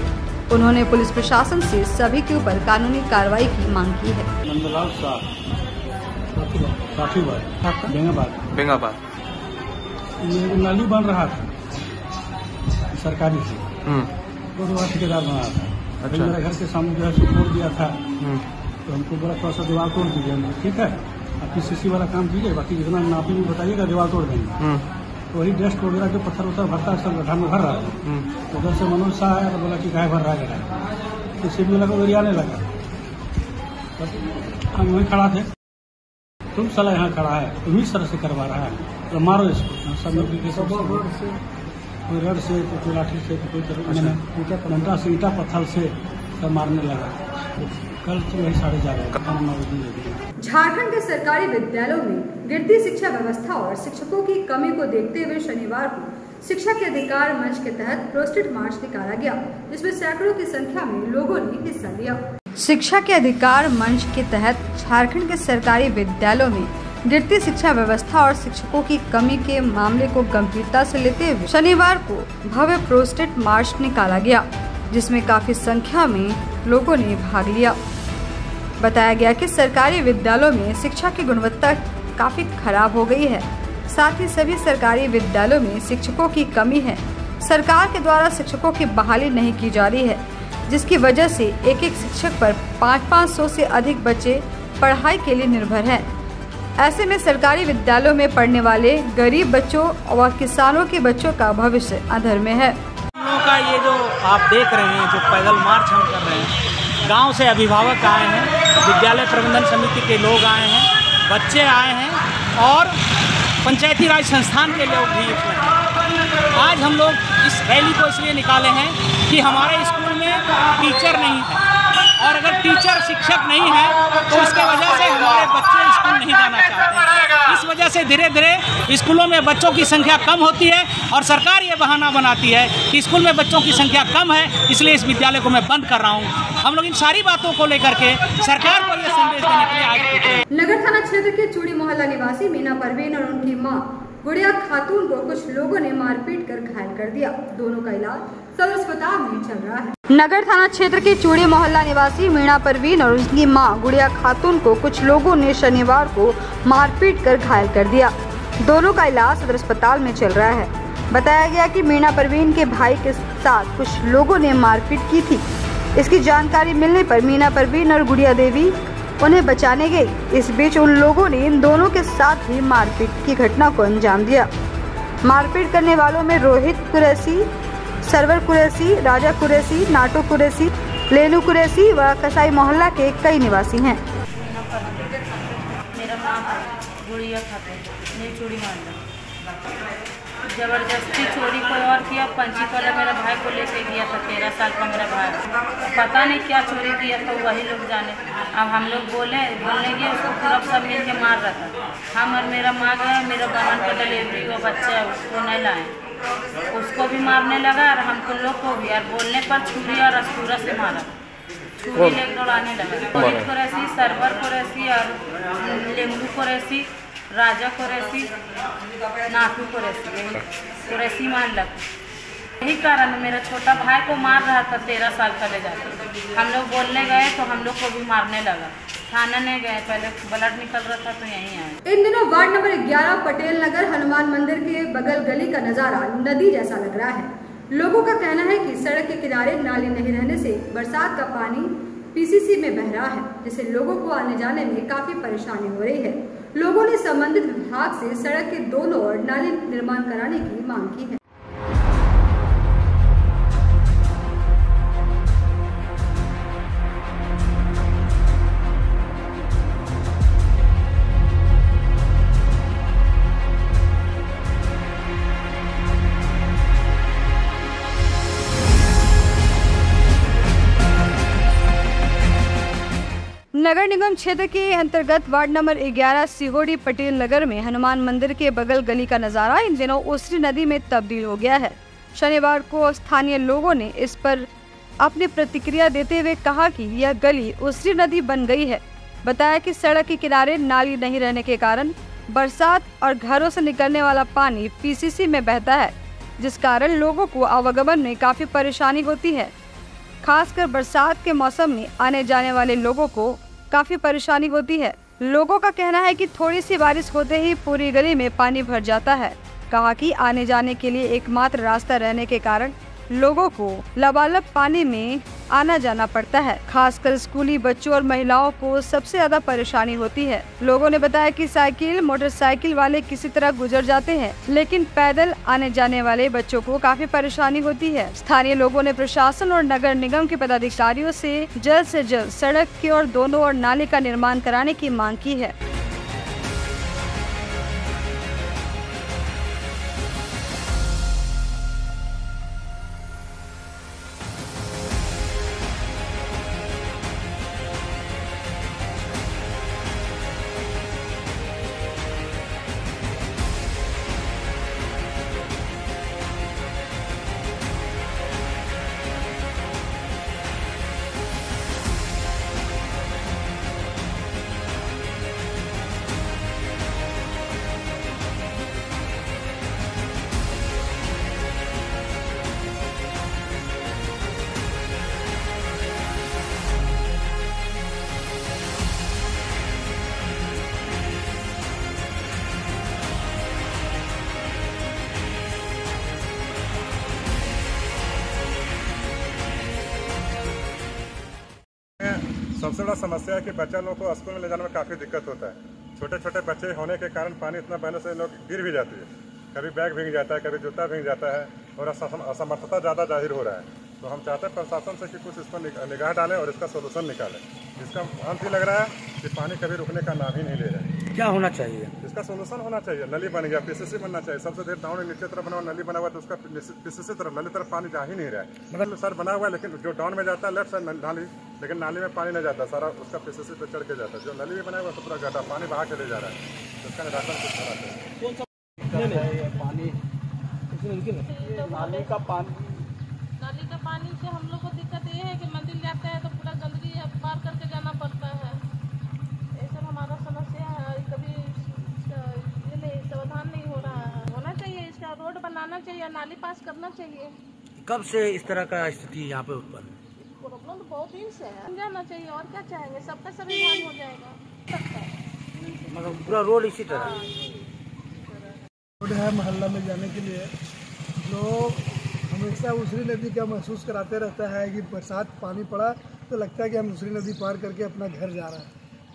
उन्होंने पुलिस प्रशासन से सभी के ऊपर कानूनी कार्रवाई की मांग की है। नंदलाल शाह, बेंगाबाद ये नाली बन रहा था सरकारी से, वो तो ठेकेदार बना था। अच्छा। मेरे घर के सामने जो है सो तोड़ दिया था, तो हमको बोला थोड़ा सा दीवार तोड़ दीजिए। ठीक है, आपकी सीसी वाला काम कीजिए, बाकी जितना नापी में बताइएगा दीवार तोड़ देंगे। तो वही डस्ट वगैरह जो पत्थर उत्थर भरता है सब गड्ढा में भर रहा था। तो उधर से मनोज शाह आया तो बोला कि गाय भर रहा है गड्ढा, तो सिर में लगा गरियाने लगा। हम वहीं खड़ा थे, तुम साला यहाँ खड़ा है, तुम इस तरह से करवा रहा है, तो मारो इसको। सब लोग कोई रड से, कोई लाठी से, कोई डंडा से, ईटा पत्थर से सब मारने लगा। कल तो वही 11:30 झारखंड के सरकारी विद्यालयों में गिरती शिक्षा व्यवस्था और शिक्षकों की कमी को देखते हुए शनिवार को शिक्षा के अधिकार मंच के तहत प्रोटेस्ट मार्च निकाला गया, जिसमें सैकड़ों की संख्या में लोगों ने हिस्सा लिया। शिक्षा के अधिकार मंच के तहत झारखंड के सरकारी विद्यालयों में गिरती शिक्षा व्यवस्था और शिक्षकों की कमी के मामले को गंभीरता से लेते हुए शनिवार को भव्य प्रोटेस्ट मार्च निकाला गया, जिसमें काफी संख्या में लोगों ने भाग लिया। बताया गया कि सरकारी विद्यालयों में शिक्षा की गुणवत्ता काफी खराब हो गई है। साथ ही सभी सरकारी विद्यालयों में शिक्षकों की कमी है। सरकार के द्वारा शिक्षकों की बहाली नहीं की जा रही है, जिसकी वजह से एक एक शिक्षक पर 500 से अधिक बच्चे पढ़ाई के लिए निर्भर हैं। ऐसे में सरकारी विद्यालयों में पढ़ने वाले गरीब बच्चों और किसानों के बच्चों का भविष्य अंधेरे में है। हम लोगों का ये जो आप देख रहे हैं, जो पैदल मार्च हम कर रहे हैं, गांव से अभिभावक आए हैं, विद्यालय प्रबंधन समिति के लोग आए हैं, बच्चे आए हैं और पंचायती राज संस्थान के लोग भी इसमें हैं। आज हम लोग इस रैली को इसलिए निकाले हैं कि हमारे स्कूल में टीचर नहीं है, और अगर टीचर शिक्षक नहीं है तो उसके वजह से हमारे बच्चे स्कूल नहीं जाना चाहते हैं। इस वजह से धीरे धीरे स्कूलों में बच्चों की संख्या कम होती है और सरकार ये बहाना बनाती है कि स्कूल में बच्चों की संख्या कम है, इसलिए इस विद्यालय को मैं बंद कर रहा हूँ। हम लोग इन सारी बातों को लेकर के सरकार को ये संदेश देने के लिए आज नगर थाना क्षेत्र के चूड़ी मोहल्ला निवासी मीना परवीन और उनकी मां गुड़िया खातून को कुछ लोगों ने मारपीट कर घायल कर दिया। दोनों का इलाज सदर अस्पताल में चल रहा है। नगर थाना क्षेत्र के चूड़ी मोहल्ला निवासी मीना परवीन और उसकी मां गुड़िया खातून को कुछ लोगों ने शनिवार को मारपीट कर घायल कर दिया। दोनों का इलाज सदर अस्पताल में चल रहा है। बताया गया कि मीना परवीन के भाई के साथ कुछ लोगों ने मारपीट की थी। इसकी जानकारी मिलने पर मीना परवीन और गुड़िया देवी उन्हें बचाने गई। इस बीच उन लोगों ने इन दोनों के साथ ही मारपीट की घटना को अंजाम दिया। मारपीट करने वालों में रोहित कुरैशी, सरवर कुरैशी, राजा कुरैशी, नाटो कुरैशी, लेनू कुरैशी व कसाई मोहल्ला के कई निवासी हैं। मेरा नाम गुड़िया खातून। नहीं चोरी मारना, जबरदस्ती चोरी कोई और किया। पंची वाला मेरा भाई को लेके गया था, 13 साल का मेरा भाई, पता नहीं क्या चोरी किया था, वही लोग जाने। अब हम लोग बोलने गए, उसको पूरा सब मिल के मार रहा था। हम और मेरा माँ गए, मेरा बहन का डिलीवरी हुआ बच्चा है, उसको नहीं लाए, उसको भी मारने लगा और हमको लोग को भी। और बोलने पर छुरी और अस्तूरा से मारा, छुरी लेकर दौड़ाने लगा। पुलिस कुरैशी, सरवर कुरैशी और लेंगू कुरैशी, राजा कुरैशी, नाकू कुरैशी मान लग। यही कारण मेरा छोटा भाई को मार रहा था 13 साल का ले जाकर। हम लोग बोलने गए तो हम लोग को भी मारने लगा। थाना नहीं गए, पहले ब्लड निकल रहा था तो यहीं आए। इन दिनों वार्ड नंबर 11 पटेल नगर हनुमान मंदिर के बगल गली का नजारा नदी जैसा लग रहा है। लोगों का कहना है कि सड़क के किनारे नाली नहीं रहने से बरसात का पानी पीसीसी में बह रहा है, जिससे लोगों को आने जाने में काफी परेशानी हो रही है। लोगों ने संबंधित विभाग से सड़क के दोनों ओर नाली निर्माण कराने की मांग की है। नगर निगम क्षेत्र के अंतर्गत वार्ड नंबर 11 सिहोड़ी पटेल नगर में हनुमान मंदिर के बगल गली का नजारा इन दिनों उसरी नदी में तब्दील हो गया है। शनिवार को स्थानीय लोगों ने इस पर अपनी प्रतिक्रिया देते हुए कहा कि यह गली उसरी नदी बन गई है। बताया कि सड़क के किनारे नाली नहीं रहने के कारण बरसात और घरों से निकलने वाला पानी पीसीसी में बहता है, जिस कारण लोगों को आवागमन में काफी परेशानी होती है। खासकर बरसात के मौसम में आने जाने वाले लोगों को काफी परेशानी होती है। लोगों का कहना है कि थोड़ी सी बारिश होते ही पूरी गली में पानी भर जाता है। कहा कि आने जाने के लिए एकमात्र रास्ता रहने के कारण लोगों को लबालब पानी में आना जाना पड़ता है। खासकर स्कूली बच्चों और महिलाओं को सबसे ज्यादा परेशानी होती है। लोगों ने बताया कि साइकिल मोटरसाइकिल वाले किसी तरह गुजर जाते हैं, लेकिन पैदल आने जाने वाले बच्चों को काफी परेशानी होती है। स्थानीय लोगों ने प्रशासन और नगर निगम के पदाधिकारियों से जल्द सड़क की और दोनों ओर नाले का निर्माण कराने की मांग की है। सबसे बड़ा समस्या है कि बच्चा लोग को स्कूल में ले जाने में काफ़ी दिक्कत होता है। छोटे छोटे बच्चे होने के कारण पानी इतना बहने से लोग गिर भी जाती है, कभी बैग भीग जाता है, कभी जूता भीग जाता है और असमर्थता ज़्यादा जाहिर हो रहा है। तो हम चाहते हैं प्रशासन से कि कुछ इस पर निगाह डालें और इसका सोल्यूशन निकालें। इसका अंत ही लग रहा है कि पानी कभी रुकने का नाम ही नहीं ले रहा है। क्या होना चाहिए? इसका सोल्यूशन होना चाहिए। नली बन गया, पीसीसी बनना चाहिए। सबसे देर टाउन नीचे तरफ बना हुआ नली बना हुआ तो उसका पीसीसी तरफ नली तरफ पानी जा ही नहीं रहा है। मतलब सर बना हुआ है, लेकिन जो डाउन में जाता है लेफ्ट साइड नाली, लेकिन नाली में पानी नहीं जाता, सारा उसका पीसीसी पे चढ़ के जाता है। जो नली भी बना हुआ तो पूरा गड्ढा पानी बहा के ले जा रहा है। तो इसका निराकरण कुछ होना चाहिए। पानी नाली का पानी से हम लोग को दिक्कत ये है कि मंदिर जाते हैं तो पूरा गंदगी पार करके जाना पड़ता है। ये सब हमारा समस्या है। कभी ये नहीं समाधान नहीं हो रहा है। होना चाहिए, इसका रोड बनाना चाहिए, नाली पास करना चाहिए। कब से इस तरह का स्थिति यहाँ पे उत्पन्न? प्रॉब्लम तो बहुत दिन से है। जाना चाहिए, और क्या चाहेंगे, सबका सभी हाल हो जाएगा। मतलब पूरा रोड इसी तरह रोड है मोहल्ला में जाने के लिए, जो हमेशा उसरी नदी का महसूस कराते रहता है कि बरसात पानी पड़ा तो लगता है कि हम दूसरी नदी पार करके अपना घर जा रहा है।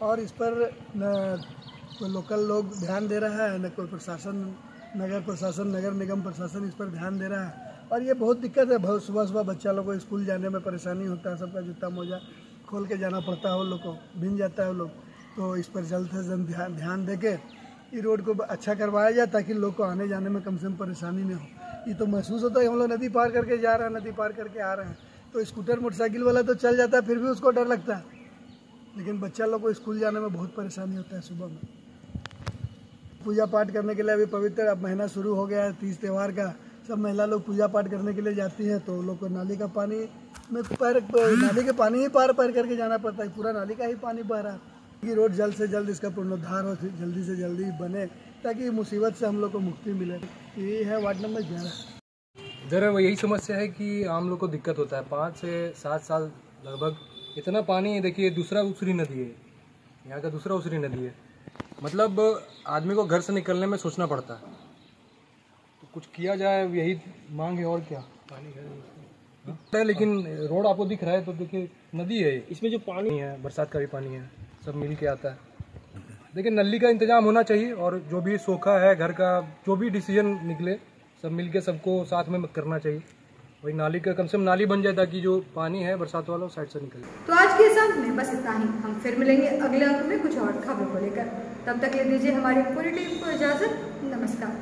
और इस पर न कोई लोकल लोग ध्यान दे रहा है, न कोई प्रशासन, नगर प्रशासन, नगर निगम प्रशासन इस पर ध्यान दे रहा है। और ये बहुत दिक्कत है। बहुत सुबह सुबह बच्चा लोग को स्कूल जाने में परेशानी होता है। सबका जूता मोजा खोल के जाना पड़ता है, उन लोग को भीग जाता है वो लोग। तो इस पर जल्द से जल्द ध्यान दे के ये रोड को अच्छा करवाया जाए ताकि लोग को आने जाने में कम से कम परेशानी नहीं हो। ये तो महसूस होता है हम लोग नदी पार करके जा रहे हैं, नदी पार करके आ रहे हैं, तो स्कूटर मोटरसाइकिल वाला तो चल जाता है, फिर भी उसको डर लगता है, लेकिन बच्चा लोग को स्कूल जाने में बहुत परेशानी होता है। सुबह में पूजा पाठ करने के लिए अभी पवित्र अब महीना शुरू हो गया है, तीज त्यौहार का, सब महिला लोग पूजा पाठ करने के लिए जाती हैं, तो लोग को नाली का पानी में नाली के पानी ही पार करके जाना पड़ता है, पूरा नाली का ही पानी बह रहा है। कि रोड जल्द से जल्द इसका पुनरुद्धार हो, जल्दी से जल्दी बने ताकि मुसीबत से हम लोग को मुक्ति मिले। ये है वार्ड नंबर 11। इधर यही समस्या है कि आम लोग को दिक्कत होता है। 5 से 7 साल लगभग इतना पानी, देखिए दूसरा उसरी नदी है, यहाँ का दूसरा उसरी नदी है, मतलब आदमी को घर से निकलने में सोचना पड़ता है। तो कुछ किया जाए, यही मांग है, और क्या। पानी है लेकिन रोड आपको दिख रहा है, तो देखिए नदी है, इसमें जो पानी है बरसात का भी पानी है, सब मिल के आता है। देखिए नली का इंतजाम होना चाहिए, और जो भी सोखा है घर का, जो भी डिसीजन निकले सब मिल के सबको साथ में करना चाहिए। वही नाली का कम से कम नाली बन जाए ताकि जो पानी है बरसात वाला साइड से निकले। तो आज के इस अंक में बस इतना ही। हम फिर मिलेंगे अगले अंक में कुछ और खबरों को लेकर। तब तक ले दीजिए हमारी पूरी टीम को इजाजत। नमस्कार।